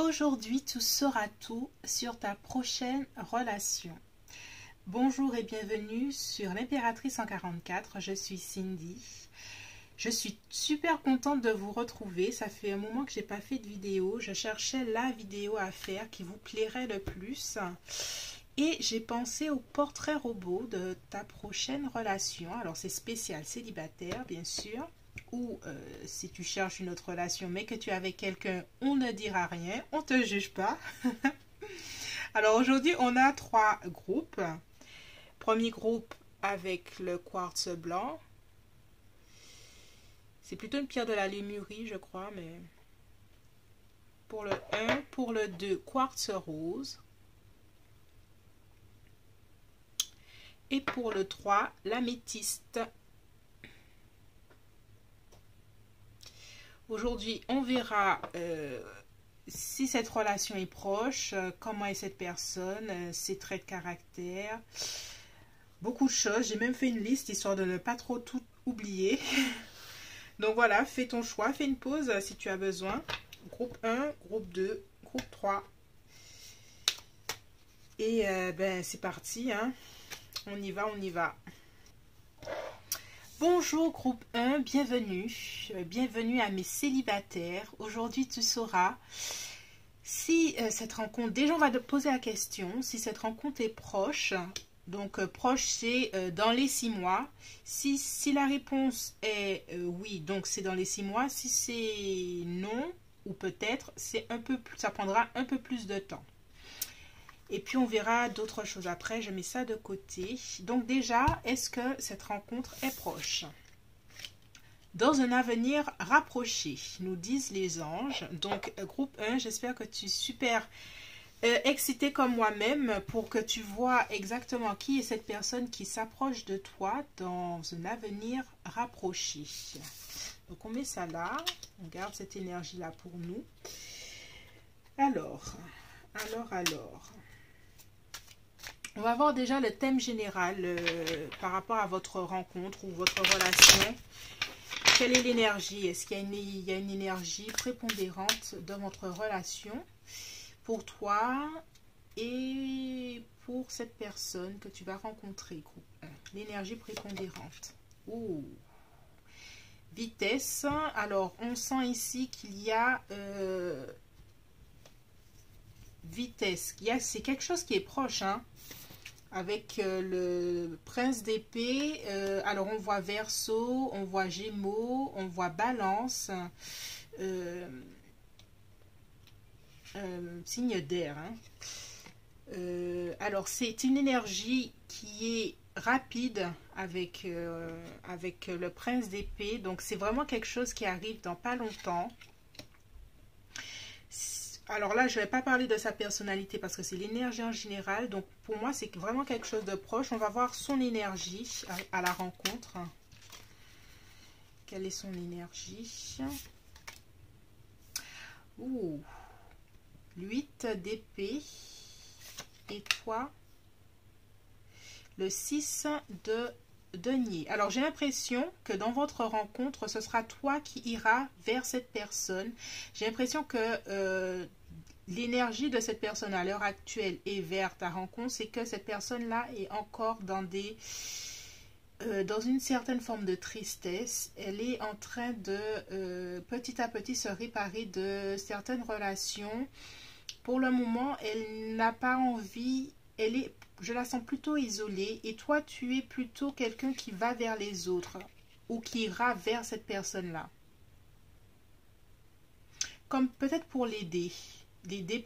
Aujourd'hui, tu sauras tout sur ta prochaine relation. Bonjour et bienvenue sur l'Impératrice 144, je suis Cindy. Je suis super contente de vous retrouver, ça fait un moment que j'ai pas fait de vidéo. Je cherchais la vidéo à faire qui vous plairait le plus. Et j'ai pensé au portrait robot de ta prochaine relation. Alors c'est spécial célibataire bien sûr. Ou si tu cherches une autre relation mais que tu es avec quelqu'un, on ne dira rien, on ne te juge pas. Alors aujourd'hui on a 3 groupes. Premier groupe avec le quartz blanc. C'est plutôt une pierre de la Lémurie je crois, mais pour le 1, pour le 2, quartz rose. Et pour le 3, l'améthyste. Aujourd'hui, on verra si cette relation est proche, comment est cette personne, ses traits de caractère, beaucoup de choses. J'ai même fait une liste histoire de ne pas trop tout oublier. Donc voilà, fais ton choix, fais une pause si tu as besoin. Groupe 1, groupe 2, groupe 3. Et c'est parti, hein. On y va, on y va. Bonjour groupe 1, bienvenue à mes célibataires. Aujourd'hui tu sauras si cette rencontre, déjà on va te poser la question, si cette rencontre est proche. Donc proche c'est dans les 6 mois. Si la réponse est oui, donc c'est dans les 6 mois. Si c'est non ou peut-être, c'est un peu plus, ça prendra un peu plus de temps. Et puis on verra d'autres choses après, je mets ça de côté. Donc déjà, est-ce que cette rencontre est proche? Dans un avenir rapproché, nous disent les anges. Donc groupe 1, j'espère que tu es super excité comme moi-même pour que tu vois exactement qui est cette personne qui s'approche de toi dans un avenir rapproché. Donc on met ça là, on garde cette énergie-là pour nous. Alors... On va voir déjà le thème général par rapport à votre rencontre ou votre relation. Quelle est l'énergie? Est-ce qu'il y a une énergie prépondérante dans votre relation pour toi et pour cette personne que tu vas rencontrer? L'énergie prépondérante. Ouh. Vitesse. Alors, on sent ici qu'il y a... vitesse. C'est quelque chose qui est proche, hein. Avec le prince d'épée, alors on voit Verseau, on voit Gémeaux, on voit Balance, signe d'air. Hein. Alors c'est une énergie qui est rapide avec le prince d'épée, donc c'est vraiment quelque chose qui arrive dans pas longtemps. Alors là, je ne vais pas parler de sa personnalité parce que c'est l'énergie en général. Donc pour moi, c'est vraiment quelque chose de proche. On va voir son énergie à la rencontre. Quelle est son énergie? Ouh, 8 d'épée. Et toi, le 6 de denier. Alors j'ai l'impression que dans votre rencontre, ce sera toi qui iras vers cette personne. J'ai l'impression que l'énergie de cette personne à l'heure actuelle est vers ta rencontre, c'est que cette personne-là est encore dans une certaine forme de tristesse. Elle est en train de petit à petit se réparer de certaines relations. Pour le moment, elle n'a pas envie, je la sens plutôt isolée, et toi tu es plutôt quelqu'un qui va vers les autres ou qui ira vers cette personne-là. Comme peut-être pour l'aider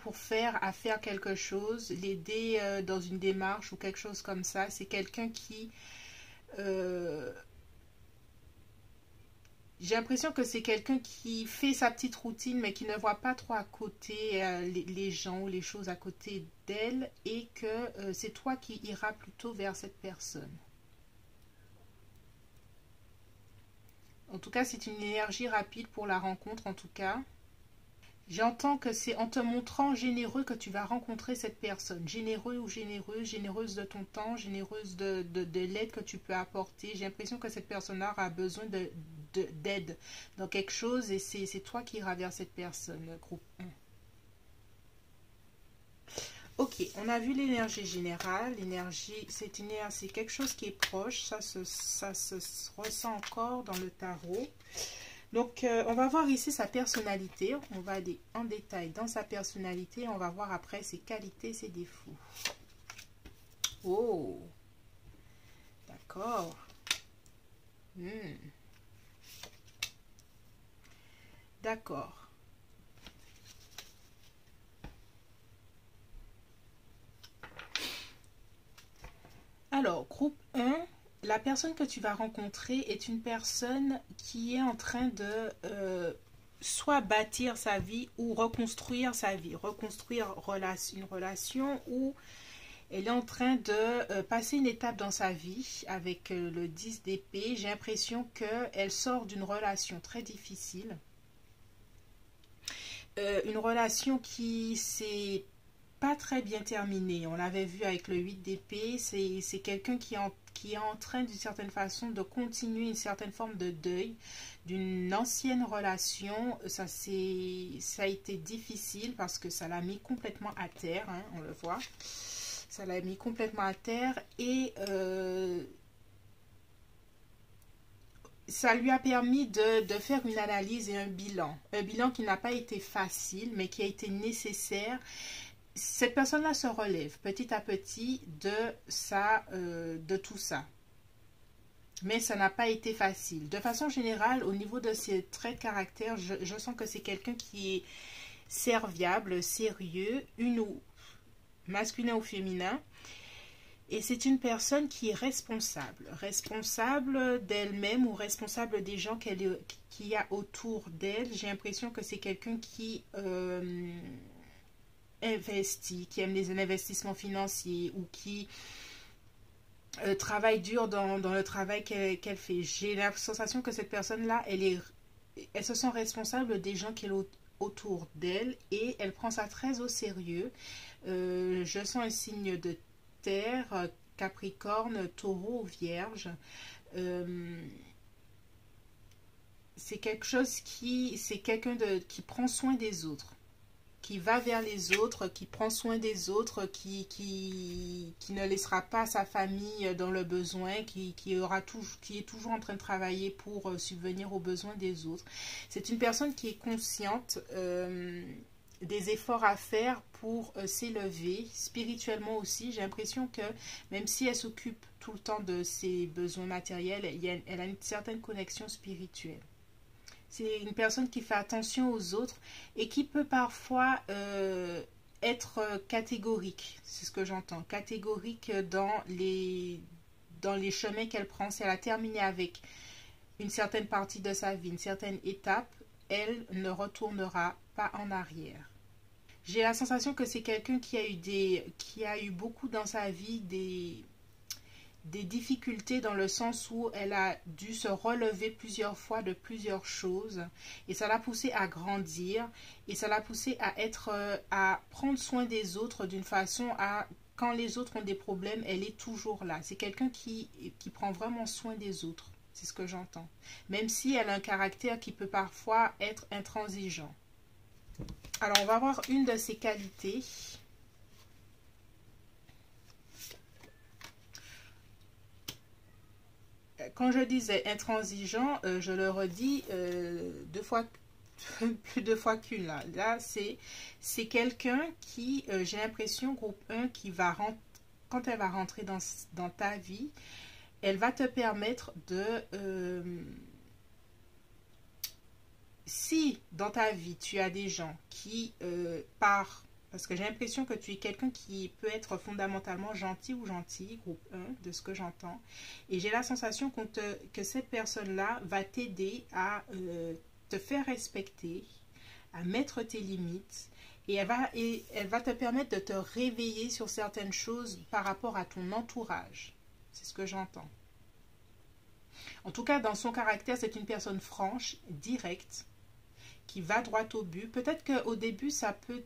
pour faire quelque chose, l'aider dans une démarche ou quelque chose comme ça. C'est quelqu'un qui... j'ai l'impression que c'est quelqu'un qui fait sa petite routine mais qui ne voit pas trop à côté les gens ou les choses à côté d'elle, et que c'est toi qui iras plutôt vers cette personne. En tout cas, c'est une énergie rapide pour la rencontre en tout cas. J'entends que c'est en te montrant généreux que tu vas rencontrer cette personne. Généreux ou généreuse, généreuse de ton temps, généreuse de l'aide que tu peux apporter. J'ai l'impression que cette personne-là a besoin d'aide dans quelque chose, et c'est toi qui iras vers cette personne, groupe 1. Ok, on a vu l'énergie générale. L'énergie, c'est quelque chose qui est proche. Ça se ressent encore dans le tarot. Donc, on va voir ici sa personnalité. On va aller en détail dans sa personnalité. On va voir après ses qualités, ses défauts. Oh, d'accord. D'accord. Alors, groupe 1, la personne que tu vas rencontrer est une personne qui est en train de soit bâtir sa vie ou reconstruire sa vie, reconstruire une relation, ou elle est en train de passer une étape dans sa vie avec le 10 d'épée. J'ai l'impression qu'elle sort d'une relation très difficile. Une relation qui s'est pas très bien terminée. On l'avait vu avec le 8 d'épée. C'est quelqu'un qui est en train d'une certaine façon de continuer une certaine forme de deuil d'une ancienne relation. Ça a été difficile parce que ça l'a mis complètement à terre, hein, on le voit. Ça l'a mis complètement à terre et ça lui a permis de faire une analyse et un bilan. Un bilan qui n'a pas été facile, mais qui a été nécessaire. Cette personne-là se relève petit à petit de tout ça. Mais ça n'a pas été facile. De façon générale, au niveau de ses traits de caractère, je sens que c'est quelqu'un qui est serviable, sérieux, masculin ou féminin. Et c'est une personne qui est responsable. Responsable d'elle-même ou responsable des gens qu'il y a autour d'elle. J'ai l'impression que c'est quelqu'un qui investit, qui aime les investissements financiers ou qui travaille dur dans le travail qu'elle fait. J'ai la sensation que cette personne-là, elle se sent responsable des gens qui sont autour d'elle et elle prend ça très au sérieux. Je sens un signe de terre, Capricorne, Taureau, Vierge. C'est quelqu'un qui prend soin des autres, qui va vers les autres, qui prend soin des autres, qui ne laissera pas sa famille dans le besoin, qui est toujours en train de travailler pour subvenir aux besoins des autres. C'est une personne qui est consciente des efforts à faire pour s'élever spirituellement aussi. J'ai l'impression que même si elle s'occupe tout le temps de ses besoins matériels, elle a une certaine connexion spirituelle. C'est une personne qui fait attention aux autres et qui peut parfois être catégorique, c'est ce que j'entends, catégorique dans les chemins qu'elle prend. Si elle a terminé avec une certaine partie de sa vie, une certaine étape, elle ne retournera pas en arrière. J'ai la sensation que c'est quelqu'un qui a eu beaucoup dans sa vie des difficultés, dans le sens où elle a dû se relever plusieurs fois de plusieurs choses et ça l'a poussée à grandir et ça l'a poussée à prendre soin des autres d'une façon à, quand les autres ont des problèmes, elle est toujours là. C'est quelqu'un qui prend vraiment soin des autres, c'est ce que j'entends, même si elle a un caractère qui peut parfois être intransigeant. Alors on va voir une de ses qualités. Quand je disais intransigeant, je le redis plus de fois qu'une. Là c'est quelqu'un qui, j'ai l'impression, groupe 1, quand elle va rentrer dans ta vie, elle va te permettre de... si dans ta vie tu as des gens qui parce que j'ai l'impression que tu es quelqu'un qui peut être fondamentalement gentil ou gentille, groupe 1, de ce que j'entends. Et j'ai la sensation que cette personne-là va t'aider à te faire respecter, à mettre tes limites. Et elle va te permettre de te réveiller sur certaines choses par rapport à ton entourage. C'est ce que j'entends. En tout cas, dans son caractère, c'est une personne franche, directe, qui va droit au but. Peut-être qu'au début, ça peut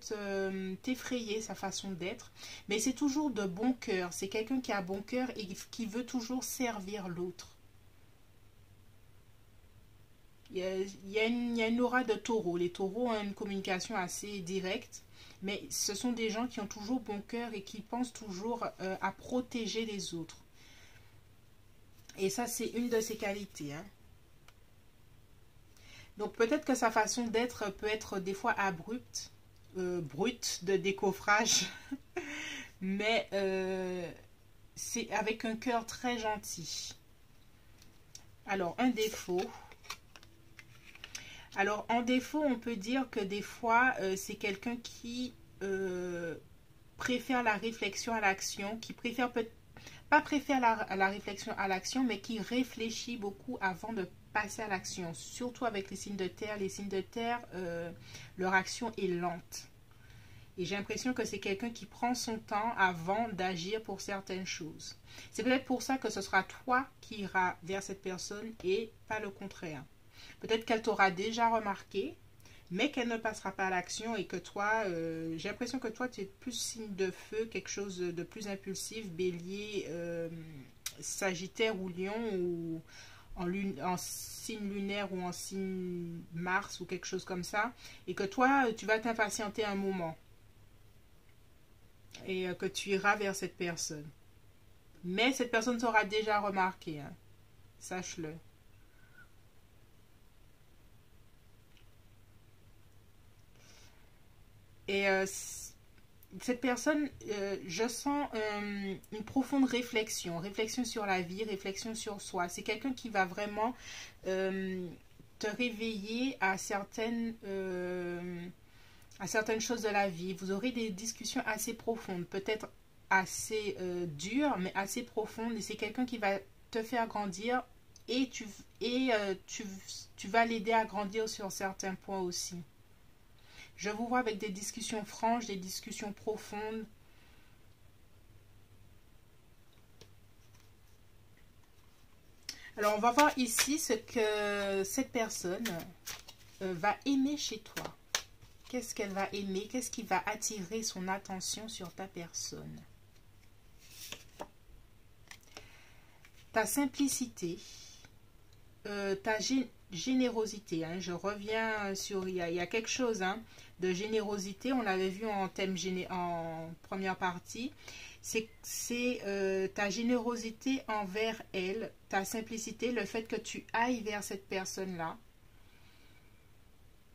t'effrayer, sa façon d'être, mais c'est toujours de bon cœur. C'est quelqu'un qui a bon cœur et qui veut toujours servir l'autre. il y a une aura de taureau. Les taureaux ont une communication assez directe, mais ce sont des gens qui ont toujours bon cœur et qui pensent toujours à protéger les autres. Et ça, c'est une de ses qualités, hein. Donc peut-être que sa façon d'être peut être des fois abrupte, brute de décoffrage, mais c'est avec un cœur très gentil. Alors, un défaut. Alors, en défaut, on peut dire que des fois, c'est quelqu'un qui préfère la réflexion à l'action, qui préfère pas préfère la réflexion à l'action, mais qui réfléchit beaucoup avant de passer à l'action. Surtout avec les signes de terre. Les signes de terre, leur action est lente. Et j'ai l'impression que c'est quelqu'un qui prend son temps avant d'agir pour certaines choses. C'est peut-être pour ça que ce sera toi qui iras vers cette personne et pas le contraire. Peut-être qu'elle t'aura déjà remarqué, mais qu'elle ne passera pas à l'action et que toi, j'ai l'impression que toi, tu es plus signe de feu, quelque chose de plus impulsif, bélier, sagittaire ou lion, ou en signe lunaire ou en signe Mars ou quelque chose comme ça. Et que toi, tu vas t'impatienter un moment. Et que tu iras vers cette personne. Mais cette personne t'aura déjà remarqué, hein. Sache-le. Et cette personne, je sens une profonde réflexion sur la vie, réflexion sur soi. C'est quelqu'un qui va vraiment te réveiller à certaines choses de la vie. Vous aurez des discussions assez profondes, peut-être assez dures, mais assez profondes. Et c'est quelqu'un qui va te faire grandir et tu vas l'aider à grandir sur certains points aussi. Je vous vois avec des discussions franches, des discussions profondes. Alors, on va voir ici ce que cette personne va aimer chez toi. Qu'est-ce qu'elle va aimer? Qu'est-ce qui va attirer son attention sur ta personne? Ta simplicité, ta générosité, hein. Je reviens sur... Il y a quelque chose, hein, de générosité. On l'avait vu en thème en première partie. C'est ta générosité envers elle, ta simplicité, le fait que tu ailles vers cette personne-là,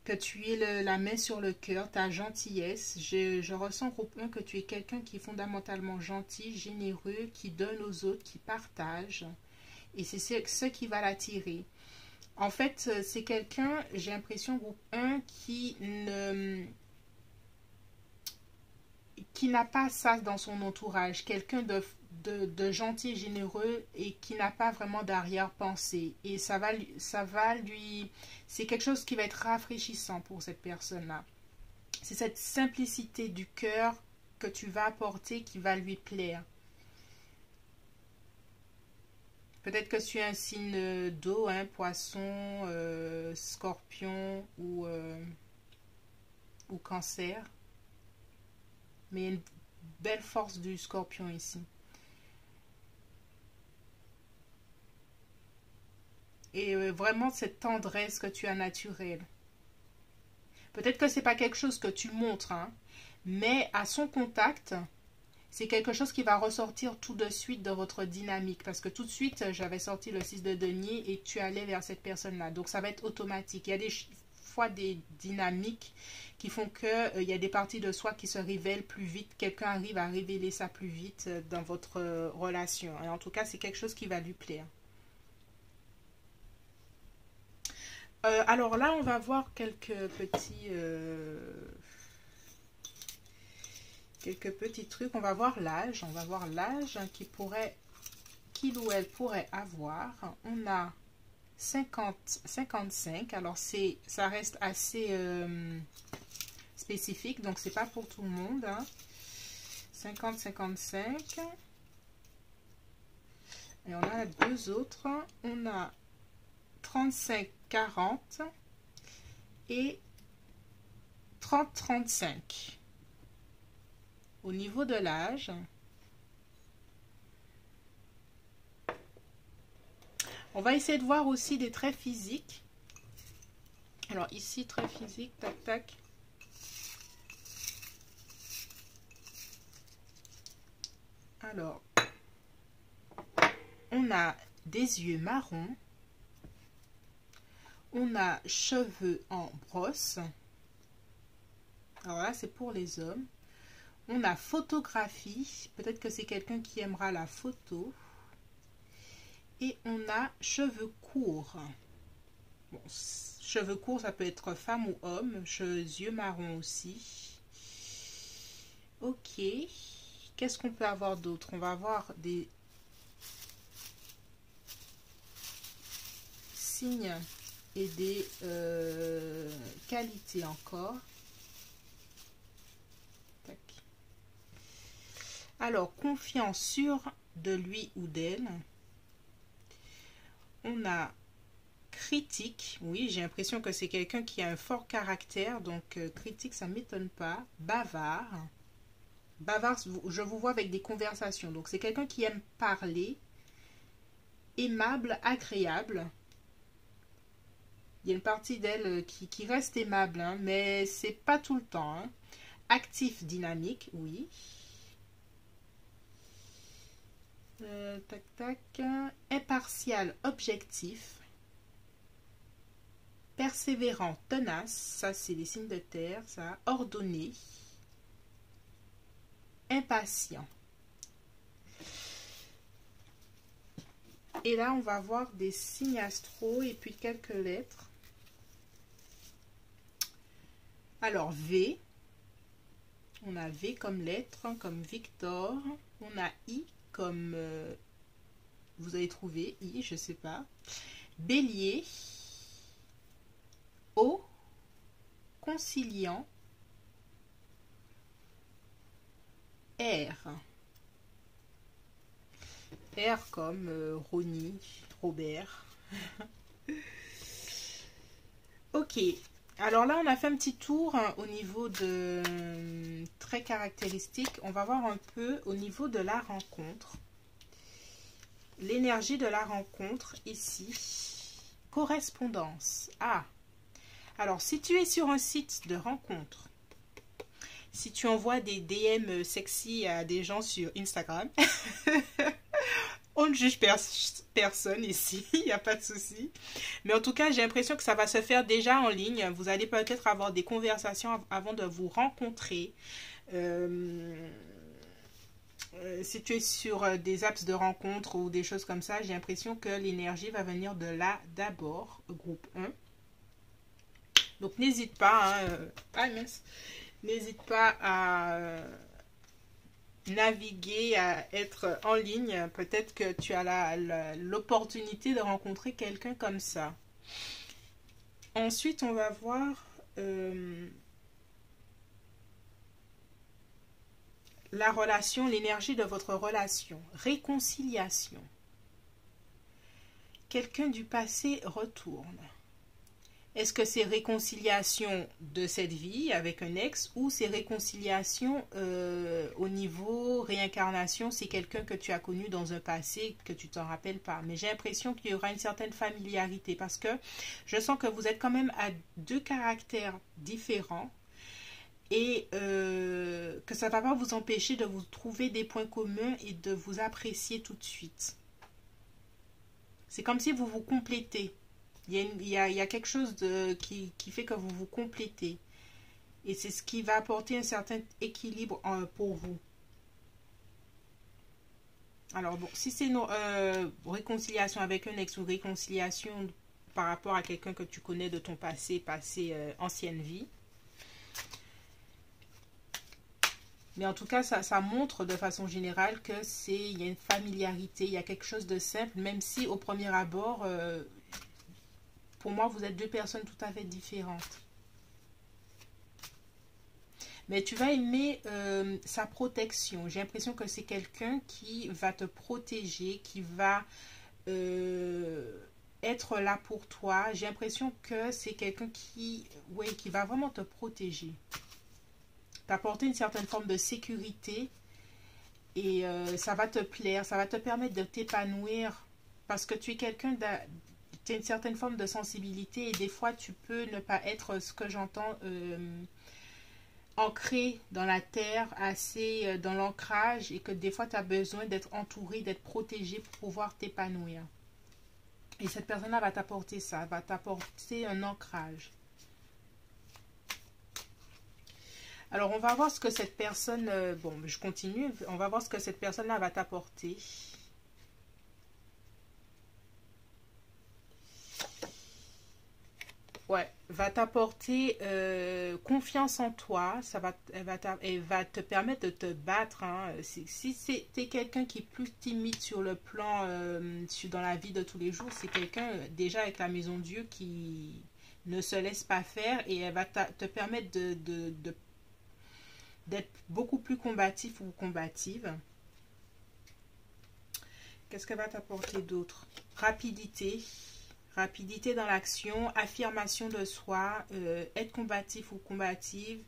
que tu aies la main sur le cœur, ta gentillesse. Je ressens, groupe 1, que tu es quelqu'un qui est fondamentalement gentil, généreux, qui donne aux autres, qui partage. Et c'est ce qui va l'attirer. En fait, c'est quelqu'un, j'ai l'impression, groupe 1, qui n'a pas ça dans son entourage. Quelqu'un de gentil et généreux et qui n'a pas vraiment d'arrière-pensée. Et c'est quelque chose qui va être rafraîchissant pour cette personne-là. C'est cette simplicité du cœur que tu vas apporter qui va lui plaire. Peut-être que tu es un signe d'eau, hein, poisson, scorpion ou cancer. Mais il y a une belle force du scorpion ici. Et vraiment cette tendresse que tu as naturelle. Peut-être que ce n'est pas quelque chose que tu montres, hein, mais à son contact, c'est quelque chose qui va ressortir tout de suite de votre dynamique. Parce que tout de suite, j'avais sorti le 6 de denier et tu allais vers cette personne-là. Donc, ça va être automatique. Il y a des fois des dynamiques qui font qu'il y a des parties de soi qui se révèlent plus vite. Quelqu'un arrive à révéler ça plus vite dans votre relation. Et en tout cas, c'est quelque chose qui va lui plaire. Alors là, on va voir quelques petits trucs. On va voir l'âge. On va voir l'âge qu'il ou elle pourrait avoir. On a 55. Alors, ça reste assez spécifique. Donc, c'est pas pour tout le monde, hein. 50-55. Et on a deux autres. On a 35-40 et 30-35. Au niveau de l'âge, on va essayer de voir aussi des traits physiques. Alors ici, très physique, tac, tac. Alors, on a des yeux marrons. On a cheveux en brosse. Alors là, c'est pour les hommes. On a photographie. Peut-être que c'est quelqu'un qui aimera la photo. Et on a cheveux courts. Bon, cheveux courts, ça peut être femme ou homme. Yeux marrons aussi. Ok. Qu'est-ce qu'on peut avoir d'autre? On va avoir des signes et des qualités encore. Tac. Alors, confiance sur de lui ou d'elle. On a critique. Oui, j'ai l'impression que c'est quelqu'un qui a un fort caractère. Donc, critique, ça ne m'étonne pas. Bavard. Bavard, je vous vois avec des conversations. Donc, c'est quelqu'un qui aime parler. Aimable, agréable. Il y a une partie d'elle qui reste aimable, hein, mais c'est pas tout le temps. Hein. Actif, dynamique, oui. Tac, tac. Impartial, objectif. Persévérant, tenace. Ça, c'est les signes de terre, ça. Ordonné. Impatient. Et là, on va voir des signes astro et puis quelques lettres. Alors, V. On a V comme lettre, comme Victor. On a I comme... vous avez trouvé I, je sais pas. Bélier. O. Conciliant. R. R comme Ronnie, Robert. Ok. Alors là, on a fait un petit tour hein, au niveau de traits caractéristiques. On va voir un peu au niveau de la rencontre. L'énergie de la rencontre ici. Correspondance. Ah. Alors, si tu es sur un site de rencontre, si tu envoies des DM sexy à des gens sur Instagram, on ne juge personne ici, il n'y a pas de souci. Mais en tout cas, j'ai l'impression que ça va se faire déjà en ligne. Vous allez peut-être avoir des conversations avant de vous rencontrer. Si tu es sur des apps de rencontre ou des choses comme ça, j'ai l'impression que l'énergie va venir de là d'abord, groupe 1. Donc n'hésite pas, hein, n'hésite pas à naviguer, à être en ligne. Peut-être que tu as l'opportunité de rencontrer quelqu'un comme ça. Ensuite, on va voir la relation, l'énergie de votre relation. Réconciliation. Quelqu'un du passé retourne. Est-ce que c'est réconciliation de cette vie avec un ex ou c'est réconciliation au niveau réincarnation, c'est quelqu'un que tu as connu dans un passé que tu t'en rappelles pas. Mais j'ai l'impression qu'il y aura une certaine familiarité parce que je sens que vous êtes quand même à deux caractères différents et que ça ne va pas vous empêcher de vous trouver des points communs et de vous apprécier tout de suite. C'est comme si vous vous complétez. Il y a quelque chose qui fait que vous vous complétez. Et c'est ce qui va apporter un certain équilibre pour vous. Alors bon, si c'est une réconciliation avec un ex ou réconciliation par rapport à quelqu'un que tu connais de ton passé ancienne vie. Mais en tout cas, ça montre de façon générale que il y a une familiarité, il y a quelque chose de simple, même si au premier abord... pour moi, vous êtes deux personnes tout à fait différentes. Mais tu vas aimer sa protection. J'ai l'impression que c'est quelqu'un qui va te protéger, qui va être là pour toi. J'ai l'impression que c'est quelqu'un qui va vraiment te protéger. T'apporter une certaine forme de sécurité. Et ça va te plaire, ça va te permettre de t'épanouir. Parce que tu es quelqu'un tu as une certaine forme de sensibilité et des fois tu peux ne pas être, ce que j'entends, ancré dans la terre, assez dans l'ancrage, et que des fois tu as besoin d'être entouré, d'être protégé pour pouvoir t'épanouir. Et cette personne-là va t'apporter ça, va t'apporter un ancrage. Alors, on va voir ce que cette personne... bon, je continue. On va voir ce que cette personne-là va t'apporter. Ouais, va t'apporter confiance en toi. Elle va te permettre de te battre. Hein. Si t'es quelqu'un qui est plus timide sur le plan, dans la vie de tous les jours, c'est quelqu'un déjà avec la maison Dieu qui ne se laisse pas faire, et elle va te permettre d'être beaucoup plus combatif ou combative. Qu'est-ce qu'elle va t'apporter d'autre? Rapidité. Rapidité dans l'action, affirmation de soi, être combatif ou combative.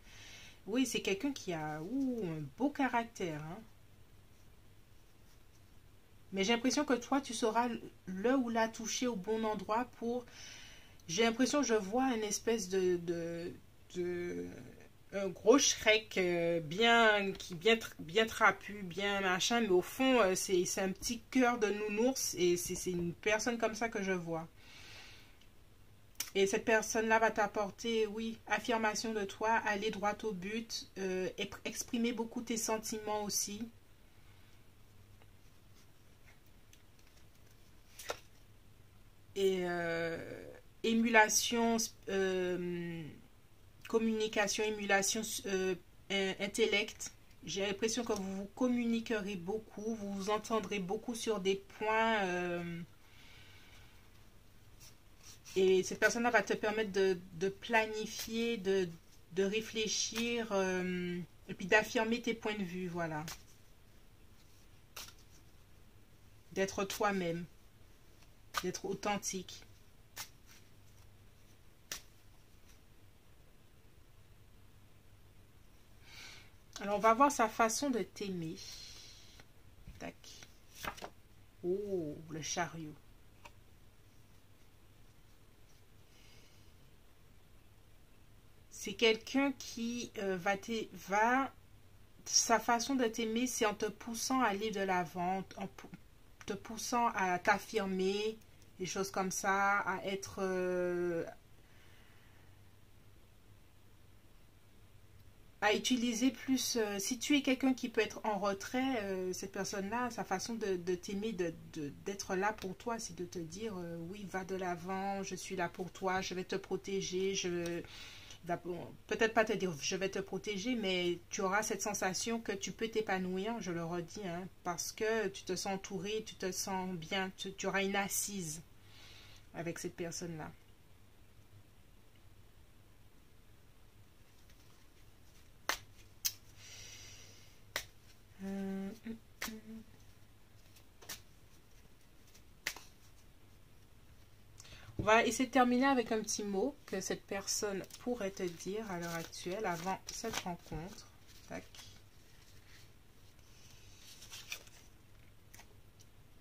Oui, c'est quelqu'un qui a un beau caractère. Hein. Mais j'ai l'impression que toi, tu sauras le ou la toucher au bon endroit pour... J'ai l'impression, je vois une espèce de un gros Shrek bien trapu, bien machin, mais au fond, c'est un petit cœur de nounours, et c'est une personne comme ça que je vois. Et cette personne-là va t'apporter, oui, affirmation de toi, aller droit au but, exprimer beaucoup tes sentiments aussi. Et émulation, communication, émulation, intellect. J'ai l'impression que vous vous communiquerez beaucoup, vous vous entendrez beaucoup sur des points. Et cette personne-là va te permettre de planifier, de réfléchir, et puis d'affirmer tes points de vue, voilà. D'être toi-même, d'être authentique. Alors, on va voir sa façon de t'aimer. Tac. Oh, le chariot. C'est quelqu'un qui sa façon de t'aimer, c'est en te poussant à aller de l'avant, en te poussant à t'affirmer, des choses comme ça, à être... à utiliser plus... si tu es quelqu'un qui peut être en retrait, cette personne-là, sa façon de t'aimer, d'être là pour toi, c'est de te dire, oui, va de l'avant, je suis là pour toi, je vais te protéger, peut-être pas te dire je vais te protéger, mais tu auras cette sensation que tu peux t'épanouir, je le redis, hein, parce que tu te sens entouré, tu te sens bien, tu auras une assise avec cette personne-là. On va essayer de terminer avec un petit mot que cette personne pourrait te dire à l'heure actuelle avant cette rencontre. Tac.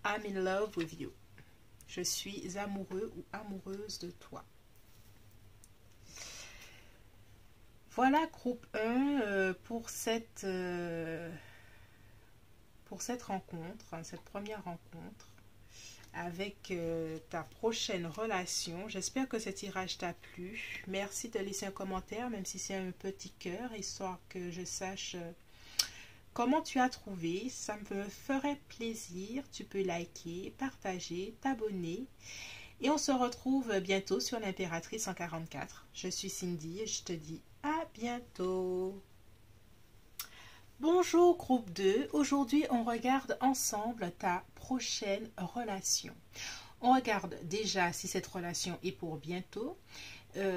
I'm in love with you. Je suis amoureux ou amoureuse de toi. Voilà, groupe 1 pour cette rencontre, cette première rencontre avec ta prochaine relation. J'espère que ce tirage t'a plu. Merci de laisser un commentaire, même si c'est un petit cœur, histoire que je sache comment tu as trouvé. Ça me ferait plaisir. Tu peux liker, partager, t'abonner. Et on se retrouve bientôt sur l'Impératrice 144. Je suis Cindy et je te dis à bientôt. Bonjour groupe 2, aujourd'hui on regarde ensemble ta prochaine relation. On regarde déjà si cette relation est pour bientôt.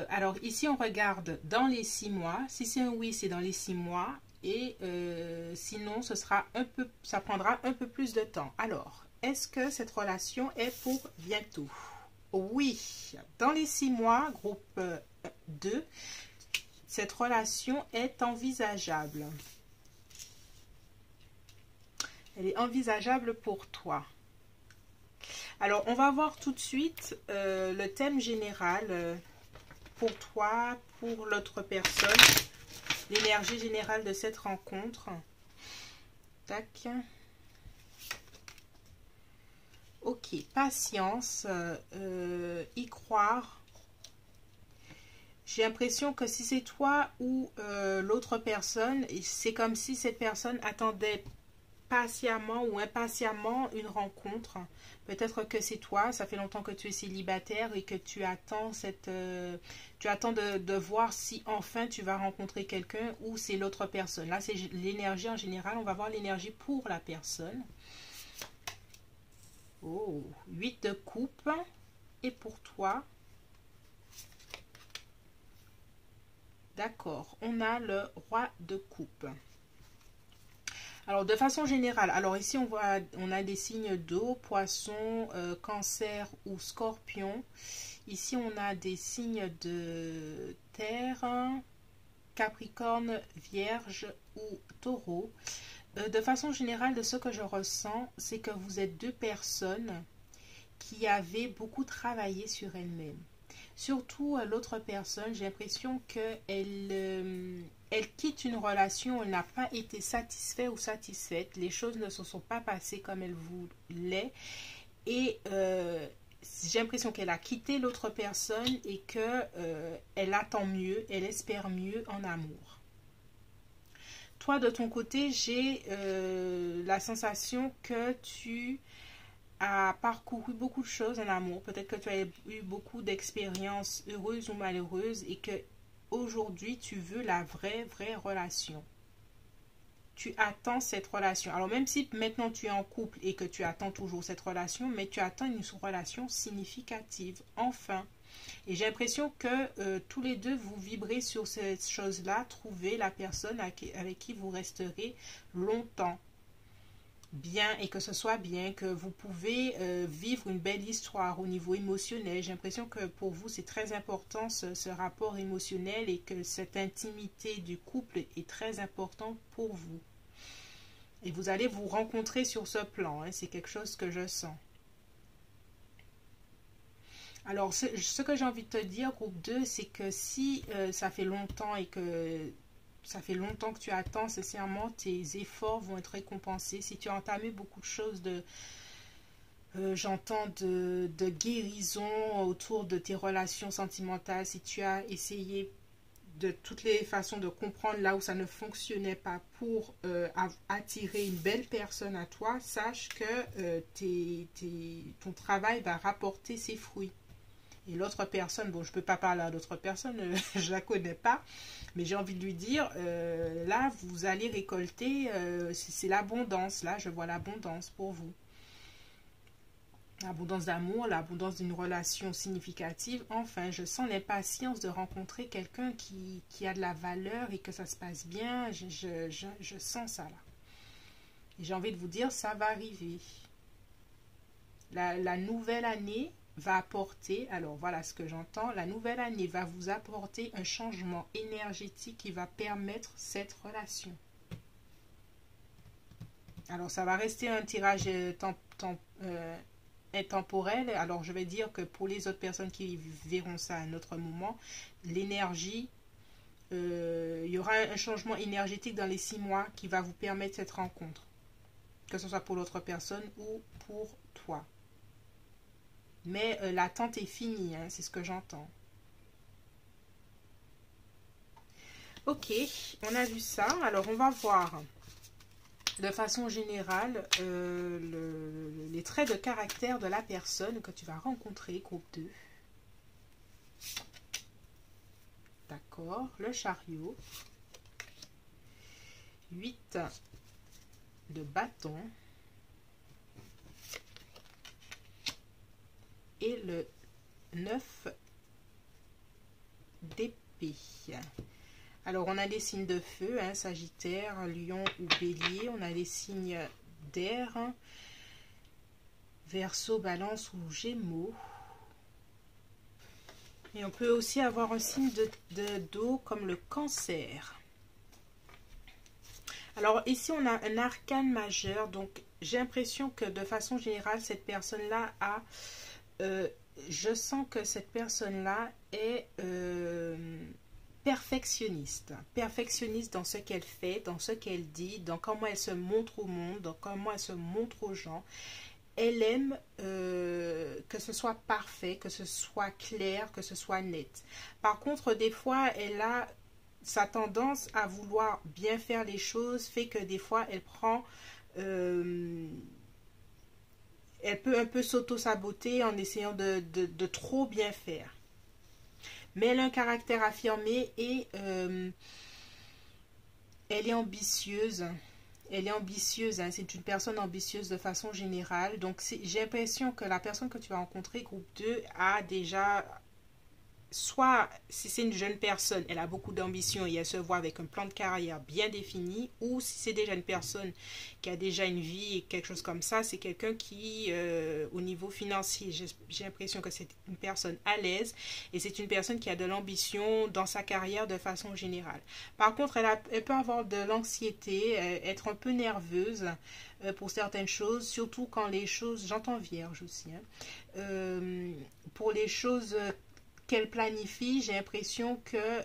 Alors ici on regarde dans les 6 mois, si c'est un oui c'est dans les 6 mois et sinon ça prendra un peu plus de temps. Alors, est-ce que cette relation est pour bientôt? Oui, dans les 6 mois, groupe 2, cette relation est envisageable. Elle est envisageable pour toi. Alors, on va voir tout de suite le thème général pour toi, pour l'autre personne. L'énergie générale de cette rencontre. Tac. Ok, patience, y croire. J'ai l'impression que si c'est toi ou l'autre personne, c'est comme si cette personne attendait patiemment ou impatiemment une rencontre. Peut-être que c'est toi, ça fait longtemps que tu es célibataire et que tu attends de voir si enfin tu vas rencontrer quelqu'un ou c'est l'autre personne. Là, c'est l'énergie en général. On va voir l'énergie pour la personne. Oh, 8 de coupe. Et pour toi, d'accord, on a le roi de coupe. Alors, de façon générale, alors ici, on a des signes d'eau, poisson, cancer ou scorpion. Ici, on a des signes de terre, capricorne, vierge ou taureau. De façon générale, de ce que je ressens, c'est que vous êtes deux personnes qui avaient beaucoup travaillé sur elles-mêmes. Surtout l'autre personne, j'ai l'impression qu'elle elle quitte une relation, elle n'a pas été satisfaite ou satisfaite, les choses ne se sont pas passées comme elle voulait et j'ai l'impression qu'elle a quitté l'autre personne et que elle attend mieux, elle espère mieux en amour. Toi de ton côté, j'ai la sensation que tu a parcouru beaucoup de choses en amour. Peut-être que tu as eu beaucoup d'expériences heureuses ou malheureuses et que aujourd'hui tu veux la vraie relation. Tu attends cette relation. Alors même si maintenant tu es en couple et que tu attends toujours cette relation, mais tu attends une relation significative. Enfin. Et j'ai l'impression que tous les deux vous vibrez sur cette chose-là. Trouvez la personne avec qui vous resterez longtemps. Bien et que ce soit bien, que vous pouvez vivre une belle histoire au niveau émotionnel. J'ai l'impression que pour vous c'est très important ce rapport émotionnel et que cette intimité du couple est très important pour vous. Et vous allez vous rencontrer sur ce plan, hein, c'est quelque chose que je sens. Alors ce que j'ai envie de te dire, groupe 2, c'est que si ça fait longtemps et que que tu attends, sincèrement, tes efforts vont être récompensés. Si tu as entamé beaucoup de choses j'entends de guérison autour de tes relations sentimentales, si tu as essayé de toutes les façons de comprendre là où ça ne fonctionnait pas pour attirer une belle personne à toi, sache que ton travail va rapporter ses fruits. Et l'autre personne, bon, je ne peux pas parler à l'autre personne, je ne la connais pas, mais j'ai envie de lui dire, là, vous allez récolter, c'est l'abondance, là, je vois l'abondance pour vous. L'abondance d'amour, l'abondance d'une relation significative. Enfin, je sens l'impatience de rencontrer quelqu'un qui a de la valeur et que ça se passe bien. Je sens ça, là. Et j'ai envie de vous dire, ça va arriver. La nouvelle année va apporter, alors voilà ce que j'entends, la nouvelle année va vous apporter un changement énergétique qui va permettre cette relation. Alors ça va rester un tirage intemporel, alors je vais dire que pour les autres personnes qui verront ça à un autre moment, l'énergie, il y aura un changement énergétique dans les 6 mois qui va vous permettre cette rencontre, que ce soit pour l'autre personne ou pour toi. Mais l'attente est finie, hein, c'est ce que j'entends. Ok, on a vu ça. Alors, on va voir de façon générale les traits de caractère de la personne que tu vas rencontrer, groupe 2. D'accord, le chariot. 8 de bâton. Et le 9 d'épée. Alors, on a des signes de feu, hein, Sagittaire, Lion ou Bélier. On a des signes d'air, Verseau, Balance ou Gémeaux. Et on peut aussi avoir un signe d'eau comme le Cancer. Alors, ici, on a un arcane majeur. Donc, j'ai l'impression que de façon générale, cette personne-là a... je sens que cette personne-là est perfectionniste. Perfectionniste dans ce qu'elle fait, dans ce qu'elle dit, dans comment elle se montre au monde, dans comment elle se montre aux gens. Elle aime que ce soit parfait, que ce soit clair, que ce soit net. Par contre, des fois, elle a sa tendance à vouloir bien faire les choses, fait que des fois, elle prend... elle peut un peu s'auto-saboter en essayant de trop bien faire. Mais elle a un caractère affirmé et elle est ambitieuse. Elle est ambitieuse, hein, c'est une personne ambitieuse de façon générale. Donc, j'ai l'impression que la personne que tu vas rencontrer, groupe 2, a déjà... Soit, si c'est une jeune personne, elle a beaucoup d'ambition et elle se voit avec un plan de carrière bien défini, ou si c'est déjà une personne qui a déjà une vie et quelque chose comme ça, c'est quelqu'un qui, au niveau financier, j'ai l'impression que c'est une personne à l'aise et c'est une personne qui a de l'ambition dans sa carrière de façon générale. Par contre, elle peut avoir de l'anxiété, être un peu nerveuse pour certaines choses, surtout quand les choses, j'entends vierge aussi, hein, pour les choses qu'elle planifie, j'ai l'impression que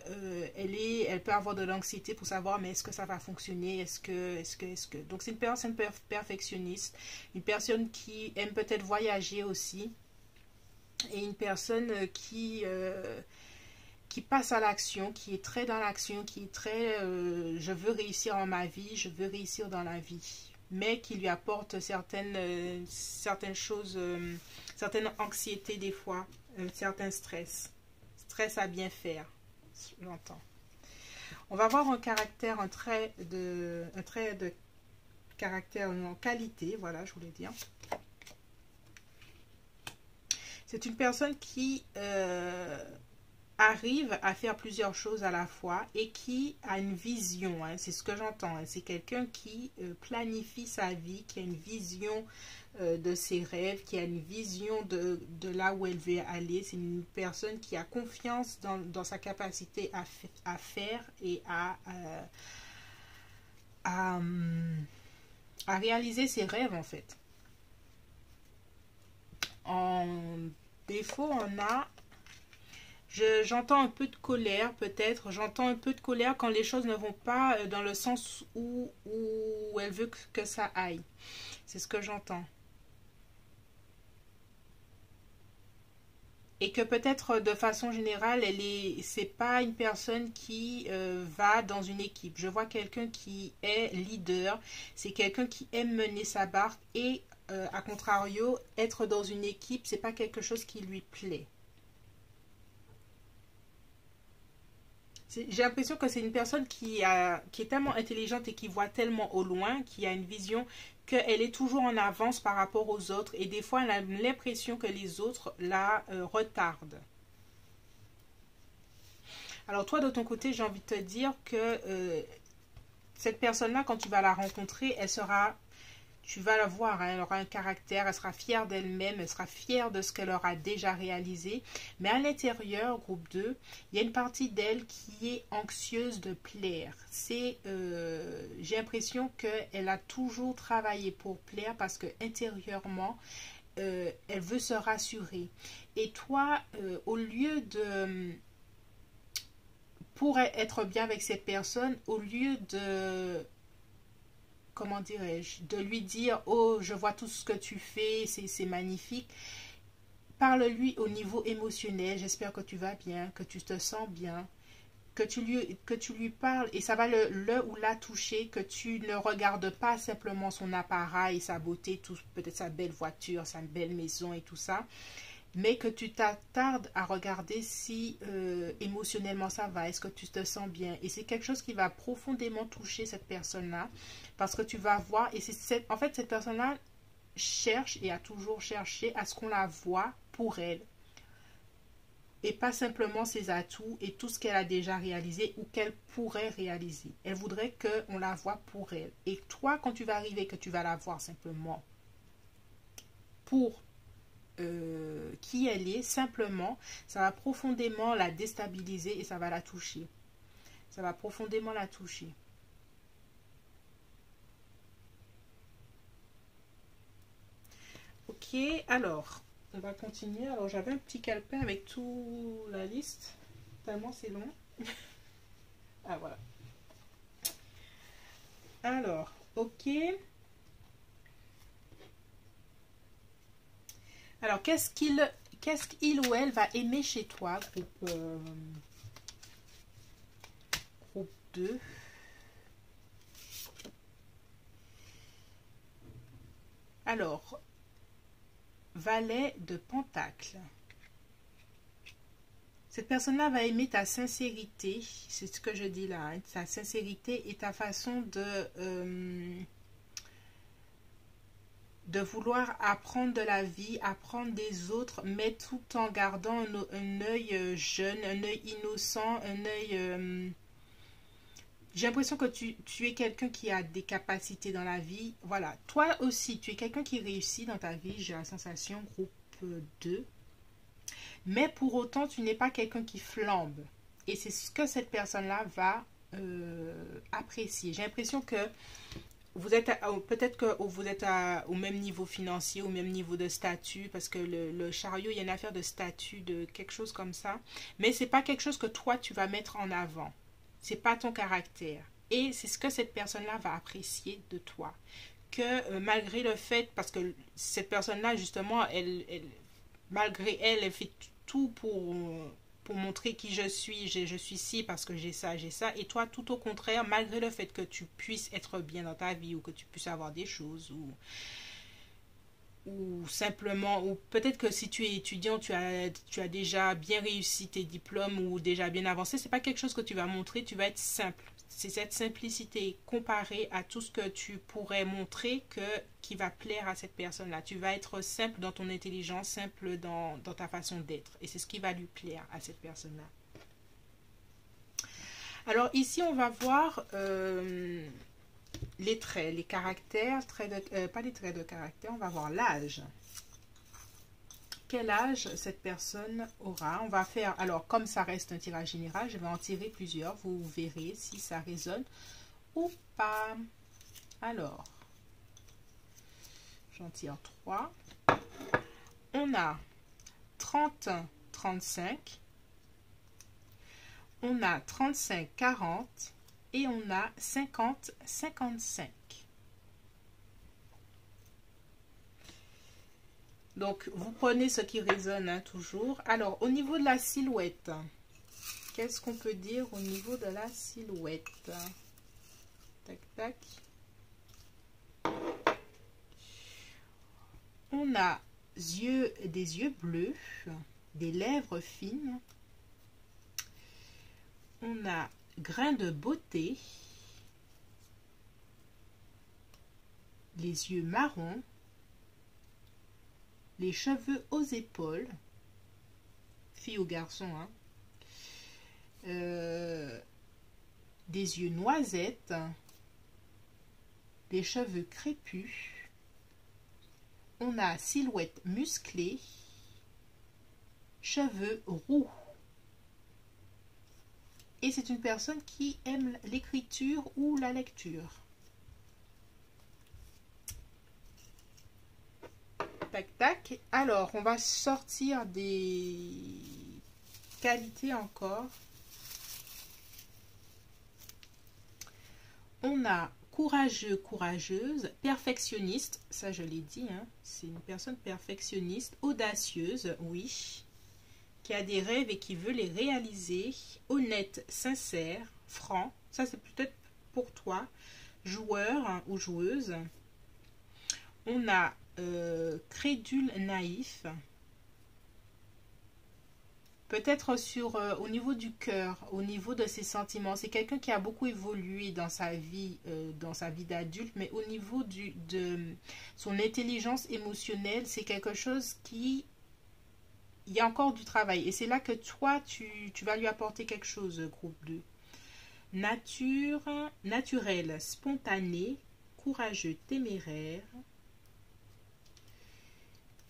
elle peut avoir de l'anxiété pour savoir mais est-ce que ça va fonctionner, est-ce que. Donc c'est une personne perfectionniste, une personne qui aime peut-être voyager aussi, et une personne qui passe à l'action, qui est très dans l'action, qui est très je veux réussir en ma vie, je veux réussir dans la vie, mais qui lui apporte certaines choses, certaines anxiétés des fois, certains stress. Stress à bien faire, j'entends. On va voir un caractère, un trait de caractère en qualité, voilà, je voulais dire. C'est une personne qui arrive à faire plusieurs choses à la fois et qui a une vision, hein, c'est ce que j'entends. Hein, c'est quelqu'un qui planifie sa vie, qui a une vision de ses rêves, qui a une vision de là où elle veut aller. C'est une personne qui a confiance dans sa capacité à faire et à réaliser ses rêves, en fait. En défaut, on a... J'entends un peu de colère, peut-être. J'entends un peu de colère quand les choses ne vont pas dans le sens où elle veut que ça aille. C'est ce que j'entends. Et que peut-être de façon générale, c'est pas une personne qui va dans une équipe. Je vois quelqu'un qui est leader, c'est quelqu'un qui aime mener sa barque et à contrario, être dans une équipe, c'est pas quelque chose qui lui plaît. J'ai l'impression que c'est une personne qui est tellement intelligente et qui voit tellement au loin, qui a une vision qu'elle est toujours en avance par rapport aux autres. Et des fois, elle a l'impression que les autres la retardent. Alors toi, de ton côté, j'ai envie de te dire que cette personne-là, quand tu vas la rencontrer, tu vas la voir, hein, elle aura un caractère, elle sera fière d'elle-même, elle sera fière de ce qu'elle aura déjà réalisé. Mais à l'intérieur, groupe 2, il y a une partie d'elle qui est anxieuse de plaire. J'ai l'impression qu'elle a toujours travaillé pour plaire parce que intérieurement, elle veut se rassurer. Et toi, au lieu de... Pour être bien avec cette personne, au lieu de... Comment dirais-je, de lui dire oh je vois tout ce que tu fais, c'est magnifique, parle-lui au niveau émotionnel, j'espère que tu vas bien, que tu te sens bien, que tu lui parles et ça va le ou la toucher, que tu ne regardes pas simplement son appareil, sa beauté, peut-être sa belle voiture, sa belle maison et tout ça, mais que tu t'attardes à regarder si émotionnellement ça va, est-ce que tu te sens bien. Et c'est quelque chose qui va profondément toucher cette personne-là, parce que tu vas voir, et en fait cette personne-là cherche et a toujours cherché à ce qu'on la voit pour elle, et pas simplement ses atouts et tout ce qu'elle a déjà réalisé ou qu'elle pourrait réaliser. Elle voudrait qu'on la voit pour elle. Et toi, quand tu vas arriver, que tu vas la voir simplement pour qui elle est, simplement, ça va profondément la déstabiliser et ça va la toucher. Ça va profondément la toucher. Ok, alors, on va continuer. Alors, j'avais un petit calepin avec toute la liste, tellement c'est long. Ah, voilà. Alors, ok. Alors, qu'est-ce qu'il ou elle va aimer chez toi, groupe 2. Alors, valet de pentacle. Cette personne-là va aimer ta sincérité, c'est ce que je dis là, hein, ta sincérité et ta façon de vouloir apprendre de la vie, apprendre des autres, mais tout en gardant un œil jeune, un œil innocent, un œil... j'ai l'impression que tu es quelqu'un qui a des capacités dans la vie. Voilà, toi aussi, tu es quelqu'un qui réussit dans ta vie, j'ai la sensation, groupe 2. Mais pour autant, tu n'es pas quelqu'un qui flambe. Et c'est ce que cette personne-là va apprécier. J'ai l'impression que vous êtes, peut-être que vous êtes au même niveau financier, au même niveau de statut, parce que le chariot, il y a une affaire de statut, de quelque chose comme ça. Mais c'est pas quelque chose que toi, tu vas mettre en avant. C'est pas ton caractère. Et c'est ce que cette personne-là va apprécier de toi. Que malgré le fait, parce que cette personne-là, justement, malgré elle, elle fait tout pour montrer qui je suis. Je suis ci parce que j'ai ça. Et toi, tout au contraire, malgré le fait que tu puisses être bien dans ta vie ou que tu puisses avoir des choses ou simplement, ou peut-être que si tu es étudiant, tu as déjà bien réussi tes diplômes ou déjà bien avancé, c'est pas quelque chose que tu vas montrer, tu vas être simple. C'est cette simplicité comparée à tout ce que tu pourrais montrer qui va plaire à cette personne-là. Tu vas être simple dans ton intelligence, simple dans ta façon d'être. Et c'est ce qui va lui plaire à cette personne-là. Alors ici, on va voir les traits, les caractères, pas les traits de caractère, on va voir l'âge. Quel âge cette personne aura? On va faire, alors comme ça reste un tirage général, je vais en tirer plusieurs, vous verrez si ça résonne ou pas. Alors, j'en tire 3. On a 30-35, on a 35-40 et on a 50-55. Donc, vous prenez ce qui résonne hein, toujours. Alors, au niveau de la silhouette, qu'est-ce qu'on peut dire au niveau de la silhouette? Tac, tac. On a des yeux bleus, des lèvres fines. On a grain de beauté, les yeux marrons, les cheveux aux épaules, fille ou garçon, hein. Des yeux noisettes, des cheveux crépus, on a silhouette musclée, cheveux roux. Et c'est une personne qui aime l'écriture ou la lecture. Tac, tac. Alors, on va sortir des qualités encore. On a courageux, courageuse, perfectionniste. Ça, je l'ai dit, hein. C'est une personne perfectionniste, audacieuse, oui. Qui a des rêves et qui veut les réaliser. Honnête, sincère, franc. Ça, c'est peut-être pour toi. Joueur hein, ou joueuse. On a crédule, naïf. Peut-être au niveau du cœur, au niveau de ses sentiments. C'est quelqu'un qui a beaucoup évolué dans sa vie d'adulte, mais au niveau de son intelligence émotionnelle, c'est quelque chose qui... Il y a encore du travail. Et c'est là que toi, tu vas lui apporter quelque chose, groupe 2. Naturel, spontané, courageux, téméraire.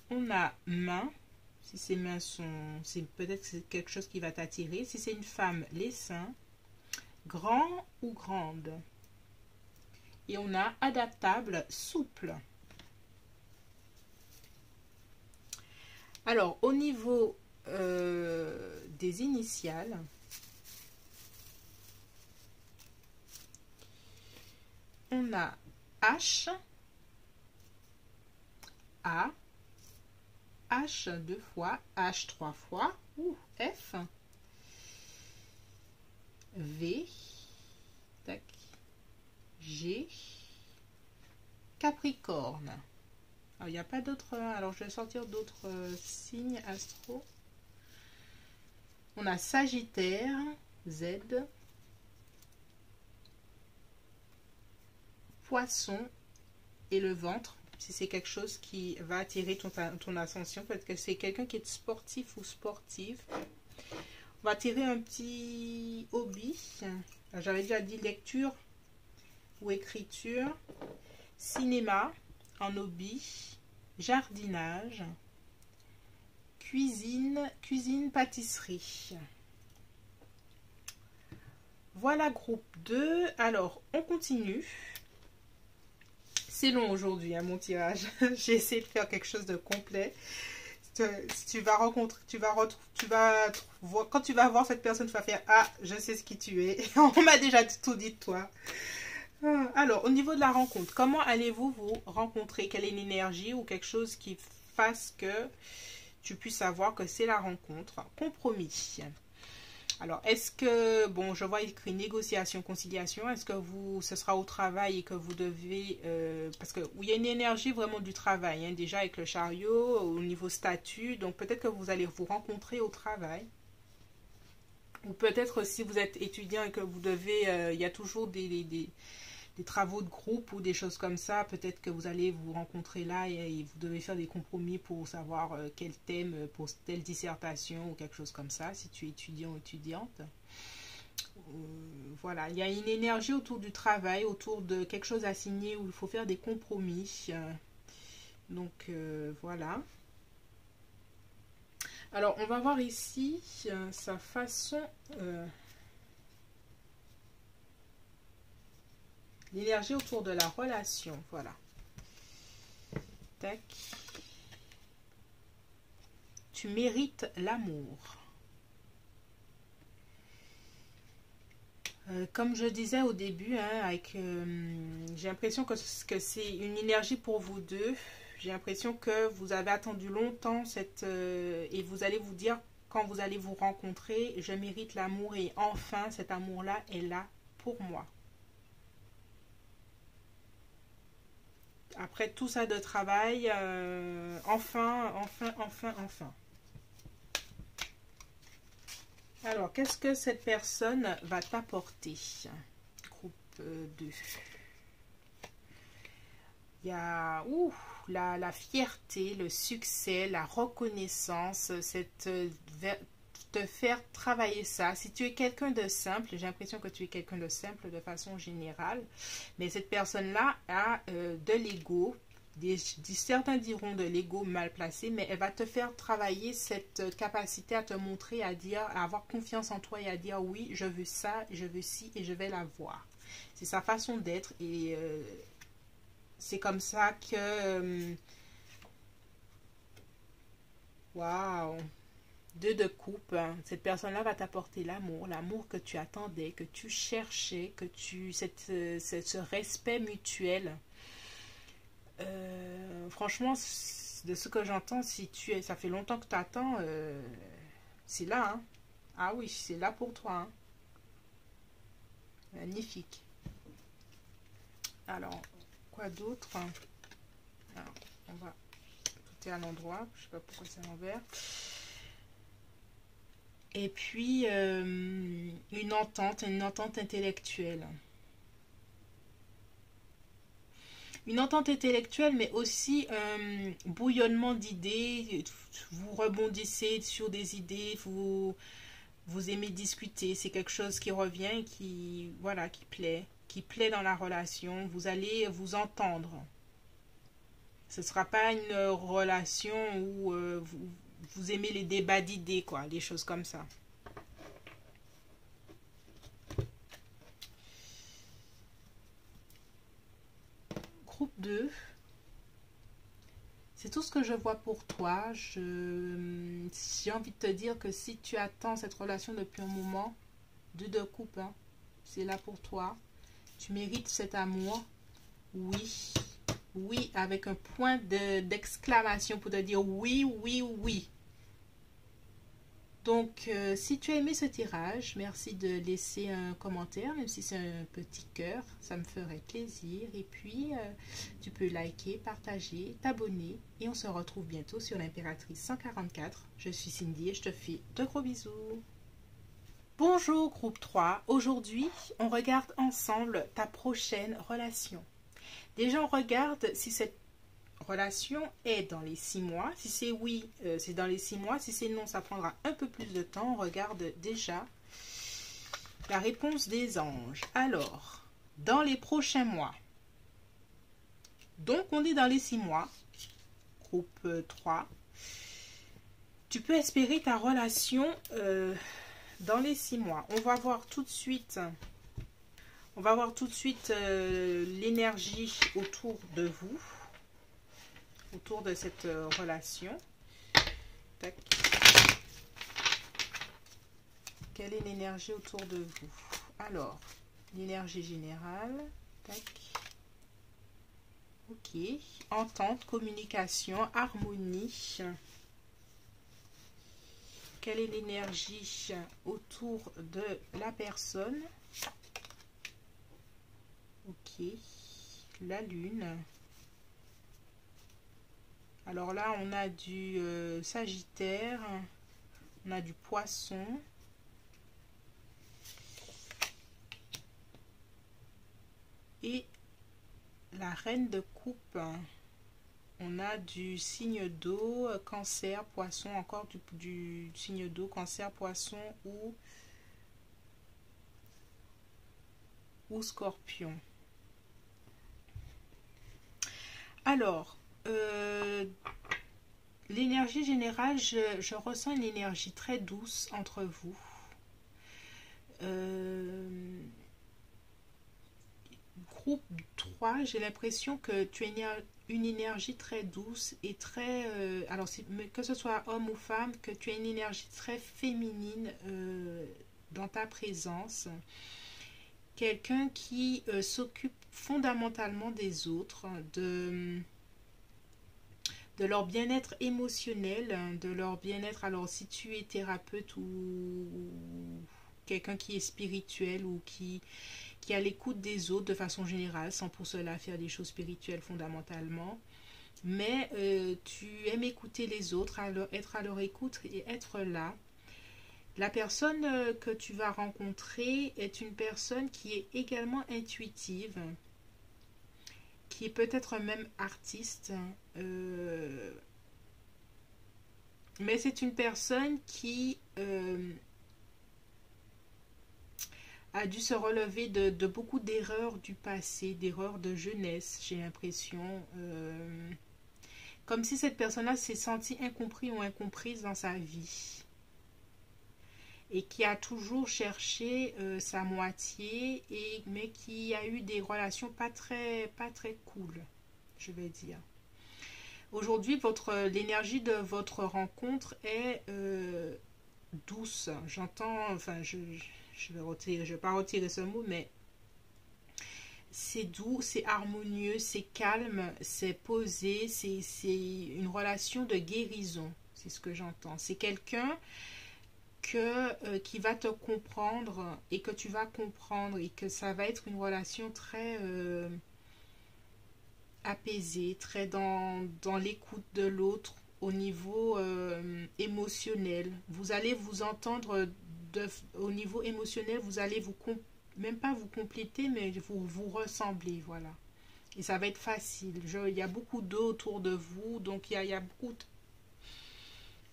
On a main. Si ces mains sont... c'est peut-être quelque chose qui va t'attirer. Si c'est une femme, les seins. Grand ou grande. Et on a adaptable, souple. Alors, au niveau des initiales, on a H, A, H deux fois, H trois fois, ou F, V, tac, G, Capricorne. Alors, il n'y a pas d'autres. Alors, je vais sortir d'autres signes astro. On a Sagittaire, Z, Poisson et le ventre. Si c'est quelque chose qui va attirer ton ascension, peut-être que c'est quelqu'un qui est sportif ou sportive. On va tirer un petit hobby. J'avais déjà dit lecture ou écriture, cinéma en hobby, jardinage, cuisine, pâtisserie. Voilà groupe 2. Alors, on continue. C'est long aujourd'hui, hein, mon tirage. J'ai essayé de faire quelque chose de complet. Tu vas rencontrer, voir, quand tu vas voir cette personne, tu vas faire ah, je sais ce qui tu es. On m'a déjà tout dit de toi. Alors, au niveau de la rencontre, comment allez-vous vous rencontrer? Quelle est l'énergie ou quelque chose qui fasse que tu puisses savoir que c'est la rencontre? Compromis. Alors, est-ce que, bon, je vois écrit négociation, conciliation, est-ce que ce sera au travail et que vous devez, parce que il y a une énergie vraiment du travail, hein, déjà avec le chariot, au niveau statut, donc peut-être que vous allez vous rencontrer au travail. Ou peut-être si vous êtes étudiant et que vous devez, il y a toujours des travaux de groupe ou des choses comme ça, peut-être que vous allez vous rencontrer là et vous devez faire des compromis pour savoir quel thème pour telle dissertation ou quelque chose comme ça, si tu es étudiant ou étudiante. Voilà, il y a une énergie autour du travail, autour de quelque chose à signer où il faut faire des compromis. Donc voilà. Alors on va voir ici sa façon... l'énergie autour de la relation, voilà. Tac. Tu mérites l'amour. Comme je disais au début, hein, j'ai l'impression que c'est une énergie pour vous deux. J'ai l'impression que vous avez attendu longtemps et vous allez vous dire, quand vous allez vous rencontrer, je mérite l'amour et enfin cet amour-là est là pour moi. Après tout ça de travail, enfin. Alors, qu'est-ce que cette personne va t'apporter? Groupe 2. Il y a la fierté, le succès, la reconnaissance, te faire travailler ça. Si tu es quelqu'un de simple, j'ai l'impression que tu es quelqu'un de simple de façon générale, mais cette personne-là a de l'ego. Certains diront de l'ego mal placé, mais elle va te faire travailler cette capacité à te montrer, à dire, à avoir confiance en toi et à dire oui, je veux ça, je veux ci et je vais l'avoir. C'est sa façon d'être et c'est comme ça que... Waouh! 2 de coupe, hein. Cette personne-là va t'apporter l'amour que tu attendais, que tu cherchais, ce respect mutuel. Franchement, de ce que j'entends, ça fait longtemps que tu attends, c'est là, hein. Ah oui, c'est là pour toi, hein. Magnifique. Alors, quoi d'autre? Alors, on va... Tout est à l'endroit, je sais pas pourquoi c'est à l'envers. Et puis, une entente intellectuelle. Une entente intellectuelle, mais aussi bouillonnement d'idées. Vous rebondissez sur des idées, vous aimez discuter. C'est quelque chose qui revient, voilà, qui plaît dans la relation. Vous allez vous entendre. Ce ne sera pas une relation où vous aimez les débats d'idées, quoi, des choses comme ça. Groupe 2. C'est tout ce que je vois pour toi. J'ai envie de te dire que si tu attends cette relation depuis un moment, de coupe, hein, c'est là pour toi. Tu mérites cet amour. Oui, oui, avec un point d'exclamation pour te dire oui, oui, oui. Donc, si tu as aimé ce tirage, merci de laisser un commentaire, même si c'est un petit cœur, ça me ferait plaisir. Et puis, tu peux liker, partager, t'abonner. Et on se retrouve bientôt sur l'Impératrice 144. Je suis Cindy et je te fais de gros bisous. Bonjour groupe 3. Aujourd'hui, on regarde ensemble ta prochaine relation. Déjà, on regarde si cette relation est dans les 6 mois. Si c'est oui, c'est dans les 6 mois. Si c'est non, ça prendra un peu plus de temps. On regarde déjà la réponse des anges. Alors, dans les prochains mois. Donc, on est dans les 6 mois. Groupe 3. Tu peux espérer ta relation dans les 6 mois. On va voir tout de suite... On va voir tout de suite l'énergie autour de vous, autour de cette relation. Tac. Quelle est l'énergie autour de vous? Alors, l'énergie générale. Tac. Ok. Entente, communication, harmonie. Quelle est l'énergie autour de la personne? Ok, la lune. Alors là, on a du Sagittaire, on a du Poisson. Et la Reine de Coupe, on a du signe d'eau, Cancer, Poisson, encore du signe d'eau, Cancer, Poisson ou Scorpion. Alors, l'énergie générale, je ressens une énergie très douce entre vous. Groupe 3, j'ai l'impression que tu as une énergie très douce et très... alors, que ce soit homme ou femme, que tu as une énergie très féminine dans ta présence. Quelqu'un qui s'occupe fondamentalement des autres, de leur bien-être émotionnel, de leur bien-être. Alors, si tu es thérapeute ou quelqu'un qui est spirituel ou qui a l'écoute des autres de façon générale, sans pour cela faire des choses spirituelles fondamentalement, mais tu aimes écouter les autres, être à leur écoute et être là. La personne que tu vas rencontrer est une personne qui est également intuitive, qui est peut-être même artiste, mais c'est une personne qui a dû se relever de beaucoup d'erreurs du passé, d'erreurs de jeunesse, j'ai l'impression. Comme si cette personne-là s'est sentie incompris ou incomprise dans sa vie. Et qui a toujours cherché sa moitié, mais qui a eu des relations pas très cool, je vais dire. Aujourd'hui, l'énergie de votre rencontre est douce. J'entends, enfin, je vais pas retirer ce mot, mais c'est doux, c'est harmonieux, c'est calme, c'est posé, c'est une relation de guérison. C'est ce que j'entends. C'est quelqu'un qui va te comprendre et que tu vas comprendre et que ça va être une relation très apaisée, très dans l'écoute de l'autre au niveau émotionnel. Vous allez vous entendre au niveau émotionnel, vous allez même pas vous compléter, mais vous ressembler, voilà. Et ça va être facile. Il y a beaucoup d'eau autour de vous, donc il y a beaucoup de...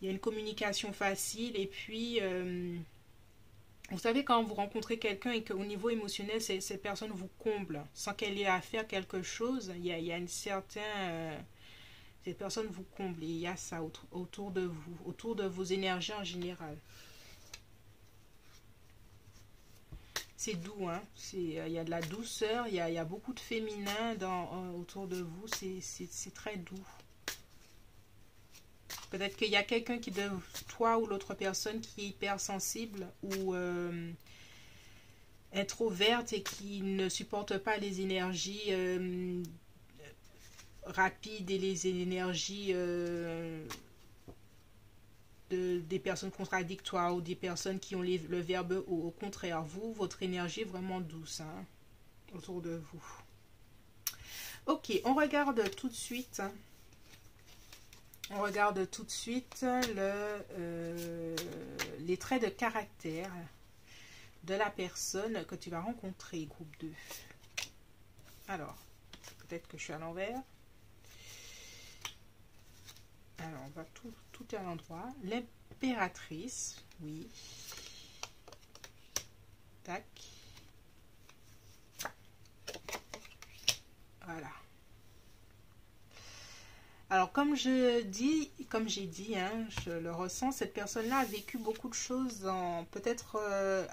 Il y a une communication facile et puis, vous savez, quand vous rencontrez quelqu'un et qu'au niveau émotionnel, cette personne vous comble sans qu'elle ait à faire quelque chose, il y a une certaine... cette personne vous comble et il y a ça autour de vous, autour de vos énergies en général. C'est doux, hein. Il y a de la douceur, il y a beaucoup de féminin autour de vous, c'est très doux. Peut-être qu'il y a quelqu'un qui de toi ou l'autre personne qui est hypersensible ou introverte et qui ne supporte pas les énergies rapides et les énergies des personnes contradictoires ou des personnes qui ont le verbe au contraire. Vous, votre énergie est vraiment douce hein, autour de vous. Ok, on regarde tout de suite. On regarde tout de suite les traits de caractère de la personne que tu vas rencontrer, groupe 2. Alors, peut-être que je suis à l'envers. Alors, on va tout à l'endroit. L'impératrice, oui. Tac. Voilà. Alors, comme j'ai dit, hein, je le ressens, cette personne-là a vécu beaucoup de choses, peut-être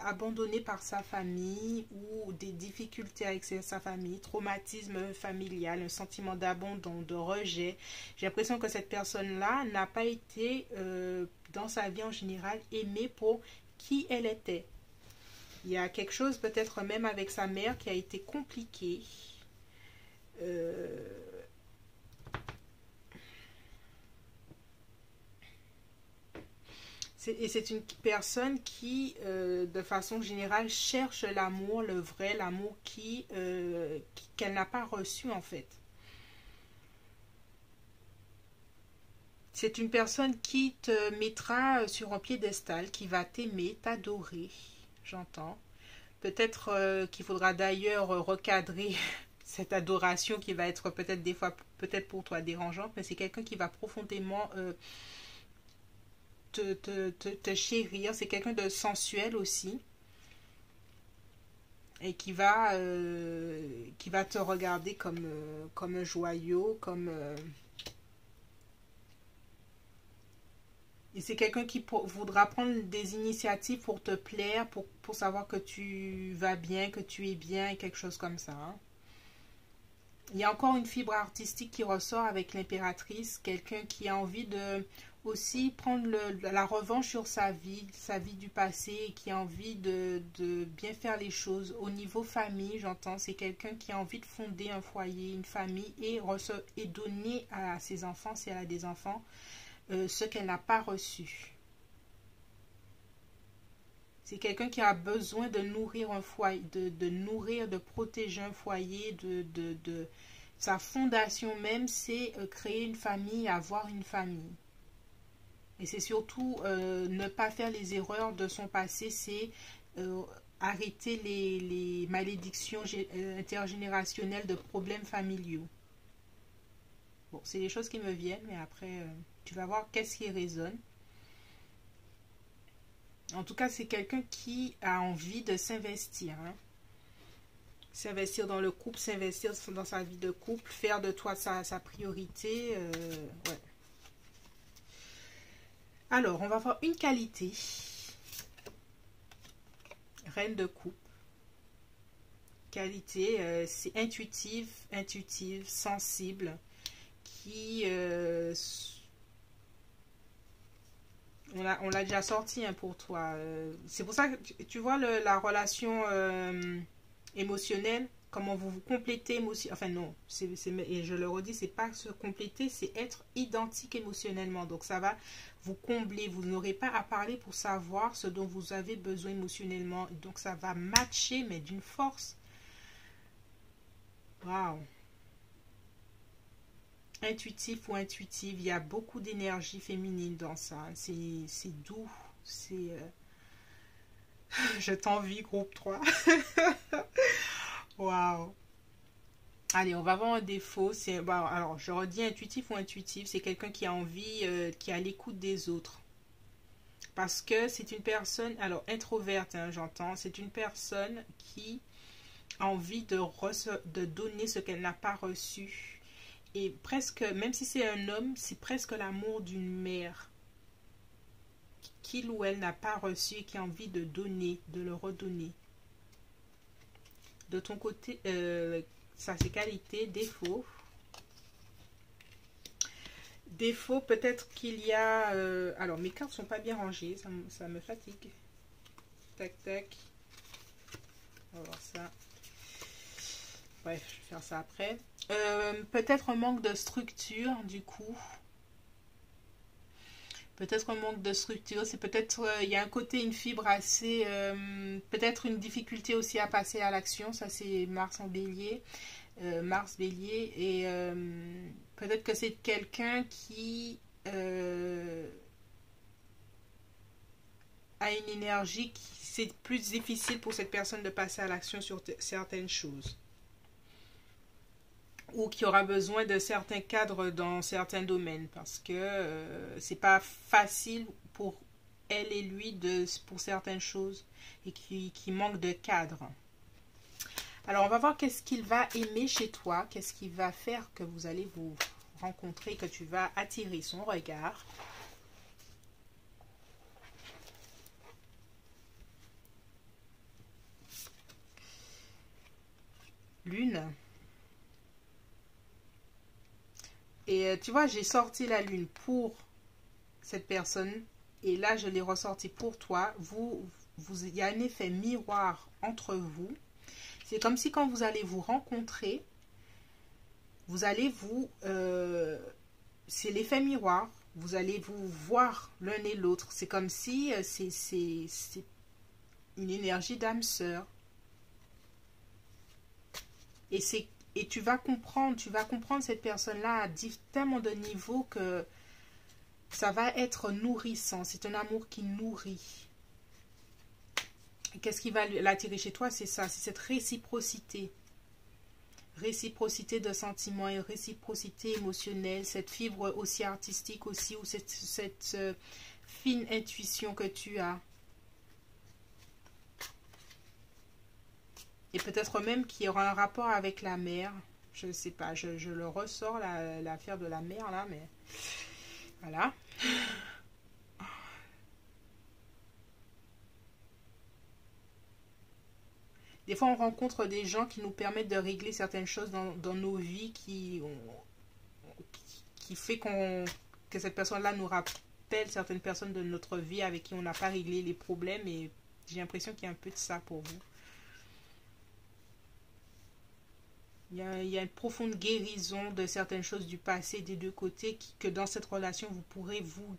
abandonnée par sa famille ou des difficultés avec sa famille, traumatisme familial, un sentiment d'abandon, de rejet. J'ai l'impression que cette personne-là n'a pas été, dans sa vie en général, aimée pour qui elle était. Il y a quelque chose, peut-être même avec sa mère, qui a été compliqué. Et c'est une personne qui, de façon générale, cherche l'amour, le vrai, l'amour qu'elle n'a pas reçu en fait. C'est une personne qui te mettra sur un piédestal, qui va t'aimer, t'adorer, j'entends. Peut-être qu'il faudra d'ailleurs recadrer cette adoration qui va être peut-être des fois, peut-être pour toi dérangeante, mais c'est quelqu'un qui va profondément te chérir. C'est quelqu'un de sensuel aussi et qui va te regarder comme un joyau, et c'est quelqu'un qui voudra prendre des initiatives pour te plaire, pour savoir que tu vas bien, que tu es bien, et quelque chose comme ça. Hein. Il y a encore une fibre artistique qui ressort avec l'impératrice, quelqu'un qui a envie de aussi prendre la revanche sur sa vie du passé, et qui a envie de bien faire les choses. Au niveau famille, j'entends, c'est quelqu'un qui a envie de fonder un foyer, une famille, et donner à ses enfants, si elle a des enfants, ce qu'elle n'a pas reçu. C'est quelqu'un qui a besoin de nourrir un foyer, de nourrir, de protéger un foyer, sa fondation même, c'est créer une famille, avoir une famille. Et c'est surtout ne pas faire les erreurs de son passé, c'est arrêter les malédictions intergénérationnelles de problèmes familiaux. Bon, c'est les choses qui me viennent, mais après, tu vas voir qu'est-ce qui résonne. En tout cas, c'est quelqu'un qui a envie de s'investir. Hein. S'investir dans le couple, s'investir dans sa vie de couple, faire de toi sa priorité. Ouais. Alors, on va voir une qualité. Reine de coupe. Qualité, c'est intuitive, sensible, qui... on l'a déjà sorti hein, pour toi. C'est pour ça que tu vois la relation émotionnelle, comment vous vous complétez enfin non, et je le redis, c'est pas se compléter, c'est être identique émotionnellement. Donc ça va vous combler, vous n'aurez pas à parler pour savoir ce dont vous avez besoin émotionnellement. Donc ça va matcher, mais d'une force. Waouh! Intuitif ou intuitive, il y a beaucoup d'énergie féminine dans ça. C'est doux, c'est... Je t'envie, groupe 3. Waouh! Allez, on va voir un défaut. Bon, alors, je redis intuitif ou intuitive, c'est quelqu'un qui a envie, qui est à l'écoute des autres. Parce que c'est une personne, alors introverte, hein, j'entends, c'est une personne qui a envie de donner ce qu'elle n'a pas reçu. Et presque, même si c'est un homme, c'est presque l'amour d'une mère qu'il ou elle n'a pas reçu et qui a envie de donner, de le redonner. De ton côté, ça c'est qualité, défaut. défaut, peut-être qu'il y a... alors, mes cartes sont pas bien rangées, ça me fatigue. Tac, tac. On va voir ça. Bref, je vais faire ça après. Peut-être un manque de structure, du coup. Peut-être un manque de structure. C'est peut-être... il y a un côté, une fibre assez... peut-être une difficulté aussi à passer à l'action. Ça, c'est Mars en bélier. Mars bélier. Et peut-être que c'est quelqu'un qui... a une énergie qui... C'est plus difficile pour cette personne de passer à l'action sur certaines choses. Ou qui aura besoin de certains cadres dans certains domaines parce que c'est pas facile pour elle et lui pour certaines choses et qui manque de cadre. Alors on va voir qu'est-ce qu'il va aimer chez toi, qu'est-ce qui va faire que vous allez vous rencontrer, que tu vas attirer son regard. Lune. Et tu vois, j'ai sorti la lune pour cette personne. Et là, je l'ai ressorti pour toi. Il y a un effet miroir entre vous. C'est comme si quand vous allez vous rencontrer, vous allez vous... c'est l'effet miroir. Vous allez vous voir l'un et l'autre. C'est comme si c'est une énergie d'âme sœur. Et tu vas comprendre cette personne-là à tellement de niveaux que ça va être nourrissant. C'est un amour qui nourrit. Qu'est-ce qui va l'attirer chez toi? C'est ça, c'est cette réciprocité. Réciprocité de sentiments et réciprocité émotionnelle, cette fibre aussi artistique aussi, ou cette fine intuition que tu as. Et peut-être même qu'il y aura un rapport avec la mer. Je ne sais pas, je le ressors, l'affaire de la mer, là, mais... Voilà. Des fois, on rencontre des gens qui nous permettent de régler certaines choses dans nos vies qui fait que cette personne-là nous rappelle certaines personnes de notre vie avec qui on n'a pas réglé les problèmes. Et j'ai l'impression qu'il y a un peu de ça pour vous. Il y a une profonde guérison de certaines choses du passé des deux côtés que dans cette relation, vous pourrez vous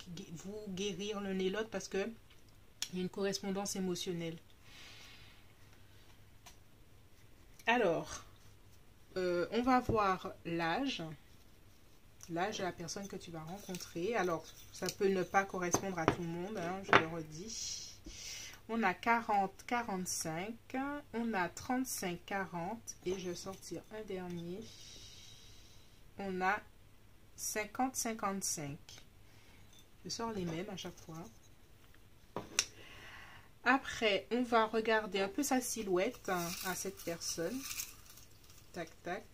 guérir l'un et l'autre parce qu'il y a une correspondance émotionnelle. Alors, on va voir l'âge. L'âge de la personne que tu vas rencontrer. Alors, ça peut ne pas correspondre à tout le monde, hein, je le redis. On a 40-45, on a 35-40 et je vais sortir un dernier. On a 50-55. Je sors les mêmes à chaque fois. Après, on va regarder un peu sa silhouette à cette personne. Tac, tac.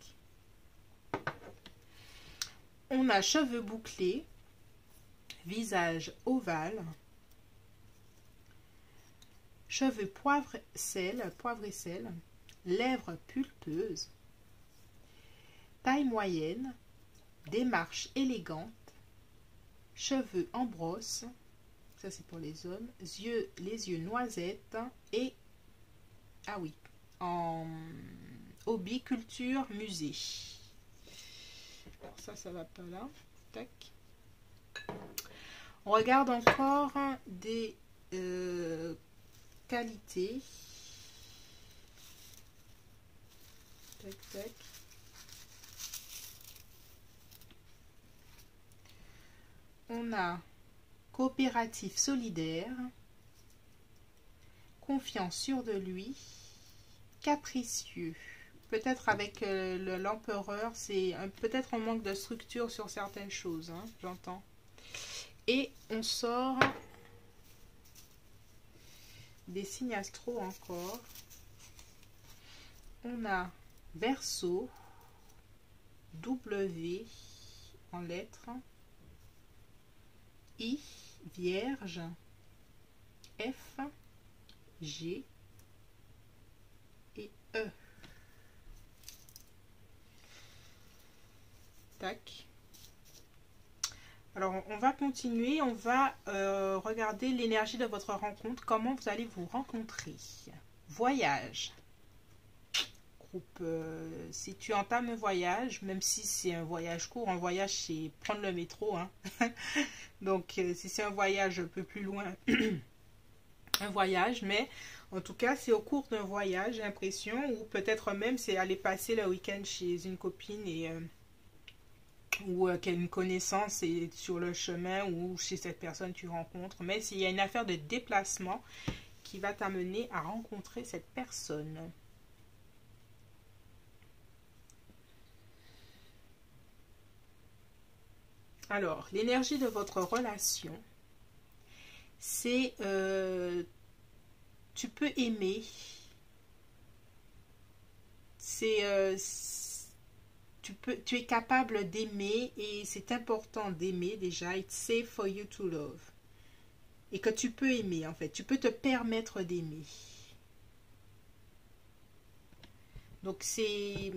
On a cheveux bouclés, visage ovale, cheveux poivre et sel, lèvres pulpeuses, taille moyenne, démarche élégante, cheveux en brosse, ça c'est pour les hommes, les yeux noisettes et, ah oui, en hobby, culture, musée. Alors ça va pas là, tac. On regarde encore des qualités. Tac, tac. On a coopératif solidaire, confiance sûr de lui, capricieux. Peut-être avec l'empereur, c'est peut-être un manque de structure sur certaines choses, hein, j'entends. Et on sort des signes astro encore. On a Verseau, W en lettres, I, Vierge, F, G et E. Tac. Alors, on va continuer. On va regarder l'énergie de votre rencontre. Comment vous allez vous rencontrer. Voyage. Si tu entames un voyage, même si c'est un voyage court, un voyage c'est prendre le métro, hein. Donc si c'est un voyage un peu plus loin, un voyage, mais en tout cas c'est au cours d'un voyage, j'ai l'impression, ou peut-être même c'est aller passer le week-end chez une copine et ou une connaissance est sur le chemin ou chez cette personne que tu rencontres, mais s'il y a une affaire de déplacement qui va t'amener à rencontrer cette personne. Alors, l'énergie de votre relation, c'est tu peux aimer, c'est tu es capable d'aimer et c'est important d'aimer déjà. It's safe for you to love. Et que tu peux aimer en fait, tu peux te permettre d'aimer. Donc c'est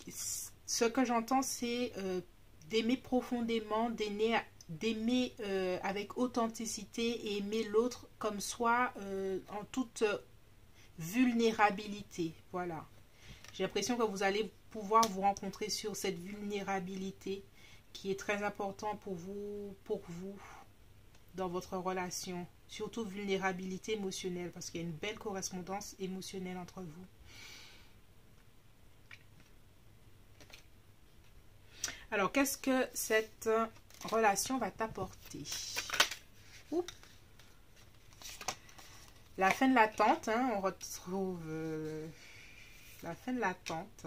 ce que j'entends, c'est d'aimer profondément, d'aimer avec authenticité et aimer l'autre comme soi en toute vulnérabilité. Voilà. J'ai l'impression que vous allez pouvoir vous rencontrer sur cette vulnérabilité qui est très important pour vous dans votre relation. Surtout vulnérabilité émotionnelle parce qu'il y a une belle correspondance émotionnelle entre vous. Alors, qu'est-ce que cette relation va t'apporter? La fin de l'attente, hein, on retrouve la fin de l'attente.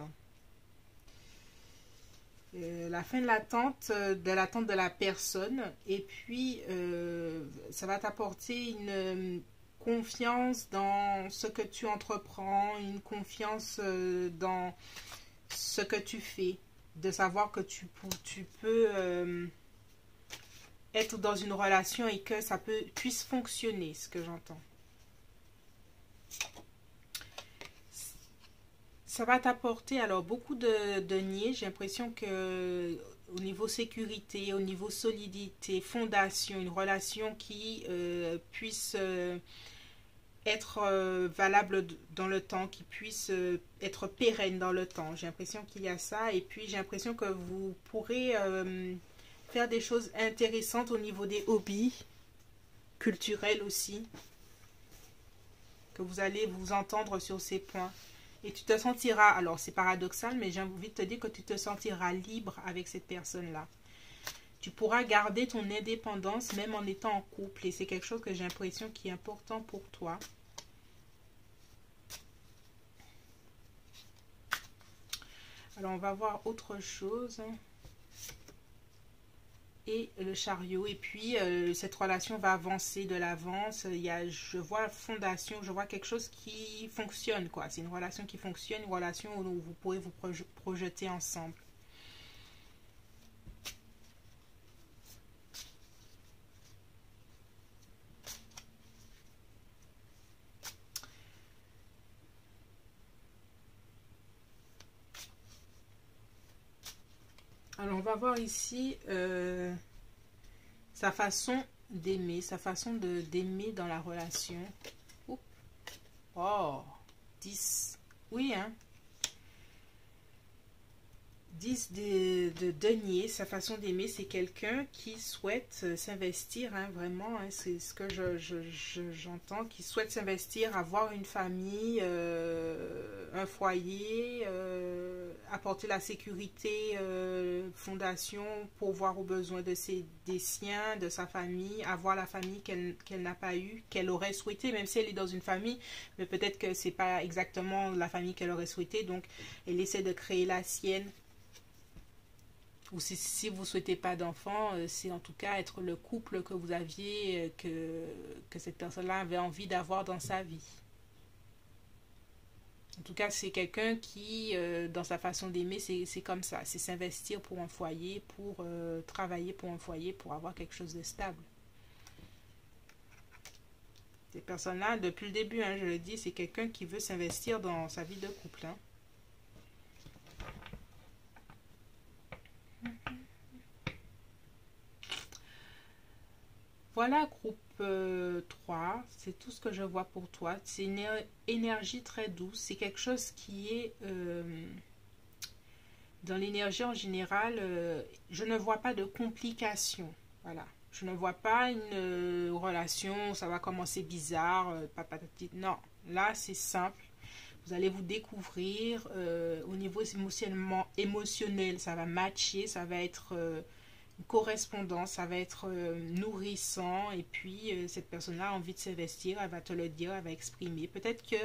La fin de l'attente de la personne. Et puis, ça va t'apporter une confiance dans ce que tu entreprends, une confiance dans ce que tu fais. De savoir que tu peux être dans une relation et que ça puisse fonctionner, ce que j'entends. Ça va t'apporter alors beaucoup de deniers. J'ai l'impression que au niveau sécurité, au niveau solidité, fondation, une relation qui puisse être valable dans le temps, qui puisse être pérenne dans le temps. J'ai l'impression qu'il y a ça. Et puis j'ai l'impression que vous pourrez faire des choses intéressantes au niveau des hobbies, culturels aussi. Que vous allez vous entendre sur ces points. Et tu te sentiras, alors c'est paradoxal, mais j'ai envie de te dire que tu te sentiras libre avec cette personne-là. Tu pourras garder ton indépendance même en étant en couple. Et c'est quelque chose que j'ai l'impression qui est important pour toi. Alors, on va voir autre chose. Et le chariot. Et puis, cette relation va avancer de l'avance. Je vois fondation, je vois quelque chose qui fonctionne, quoi. C'est une relation qui fonctionne, une relation où vous pourrez vous projeter ensemble. Alors, on va voir ici sa façon d'aimer, sa façon d'aimer dans la relation. Oups. Oh, 10. Oui, hein. 10 de denier, sa façon d'aimer, c'est quelqu'un qui souhaite s'investir, hein, vraiment, hein, c'est ce que j'entends, qui souhaite s'investir, avoir une famille, un foyer, apporter la sécurité, fondation, pourvoir aux besoins des siens, de sa famille, avoir la famille qu'elle n'a pas eue, qu'elle aurait souhaité, même si elle est dans une famille, mais peut-être que c'est pas exactement la famille qu'elle aurait souhaité, donc elle essaie de créer la sienne. Ou si vous ne souhaitez pas d'enfant, c'est en tout cas être le couple que vous aviez, que cette personne-là avait envie d'avoir dans sa vie. En tout cas, c'est quelqu'un qui, dans sa façon d'aimer, c'est comme ça. C'est s'investir pour un foyer, pour travailler pour un foyer, pour avoir quelque chose de stable. Ces personnes-là, depuis le début, hein, je le dis, c'est quelqu'un qui veut s'investir dans sa vie de couple. Hein. Voilà, groupe 3, c'est tout ce que je vois pour toi. C'est une énergie très douce, c'est quelque chose qui est dans l'énergie en général, je ne vois pas de complications. Voilà. Je ne vois pas une relation, ça va commencer bizarre, non, là c'est simple. Vous allez vous découvrir au niveau émotionnel, ça va matcher, ça va être une correspondance, ça va être nourrissant. Et puis cette personne-là a envie de s'investir, elle va te le dire, elle va exprimer. Peut-être qu'il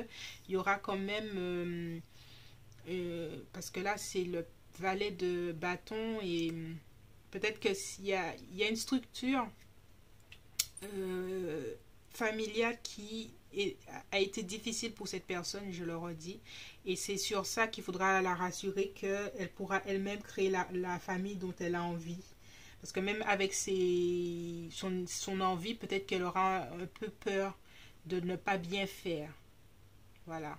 y aura quand même, parce que là c'est le valet de bâton et peut-être que il y a une structure familiale qui a été difficile pour cette personne, je le redis, et c'est sur ça qu'il faudra la rassurer qu'elle pourra elle-même créer la famille dont elle a envie. Parce que même avec son envie, peut-être qu'elle aura un peu peur de ne pas bien faire. Voilà.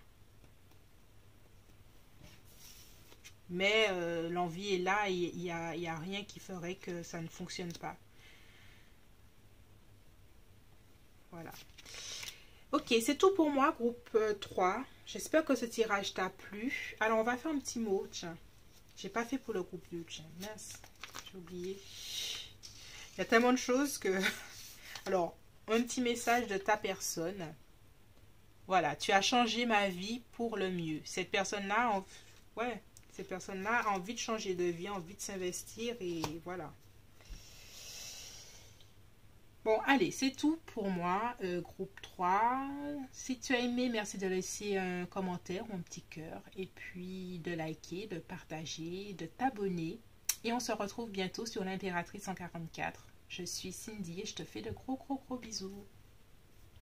Mais l'envie est là et il y a rien qui ferait que ça ne fonctionne pas. Voilà. Ok, c'est tout pour moi, groupe 3. J'espère que ce tirage t'a plu. Alors, on va faire un petit mot. Tiens, j'ai pas fait pour le groupe 2. Tiens, mince, j'ai oublié. Il y a tellement de choses que... Alors, un petit message de ta personne. Voilà, tu as changé ma vie pour le mieux. Cette personne-là, ouais, cette personne-là a envie de changer de vie, a envie de s'investir et voilà. Bon, allez, c'est tout pour moi, groupe 3. Si tu as aimé, merci de laisser un commentaire ou un petit cœur. Et puis de liker, de partager, de t'abonner. Et on se retrouve bientôt sur l'Impératrice 144. Je suis Cindy et je te fais de gros bisous.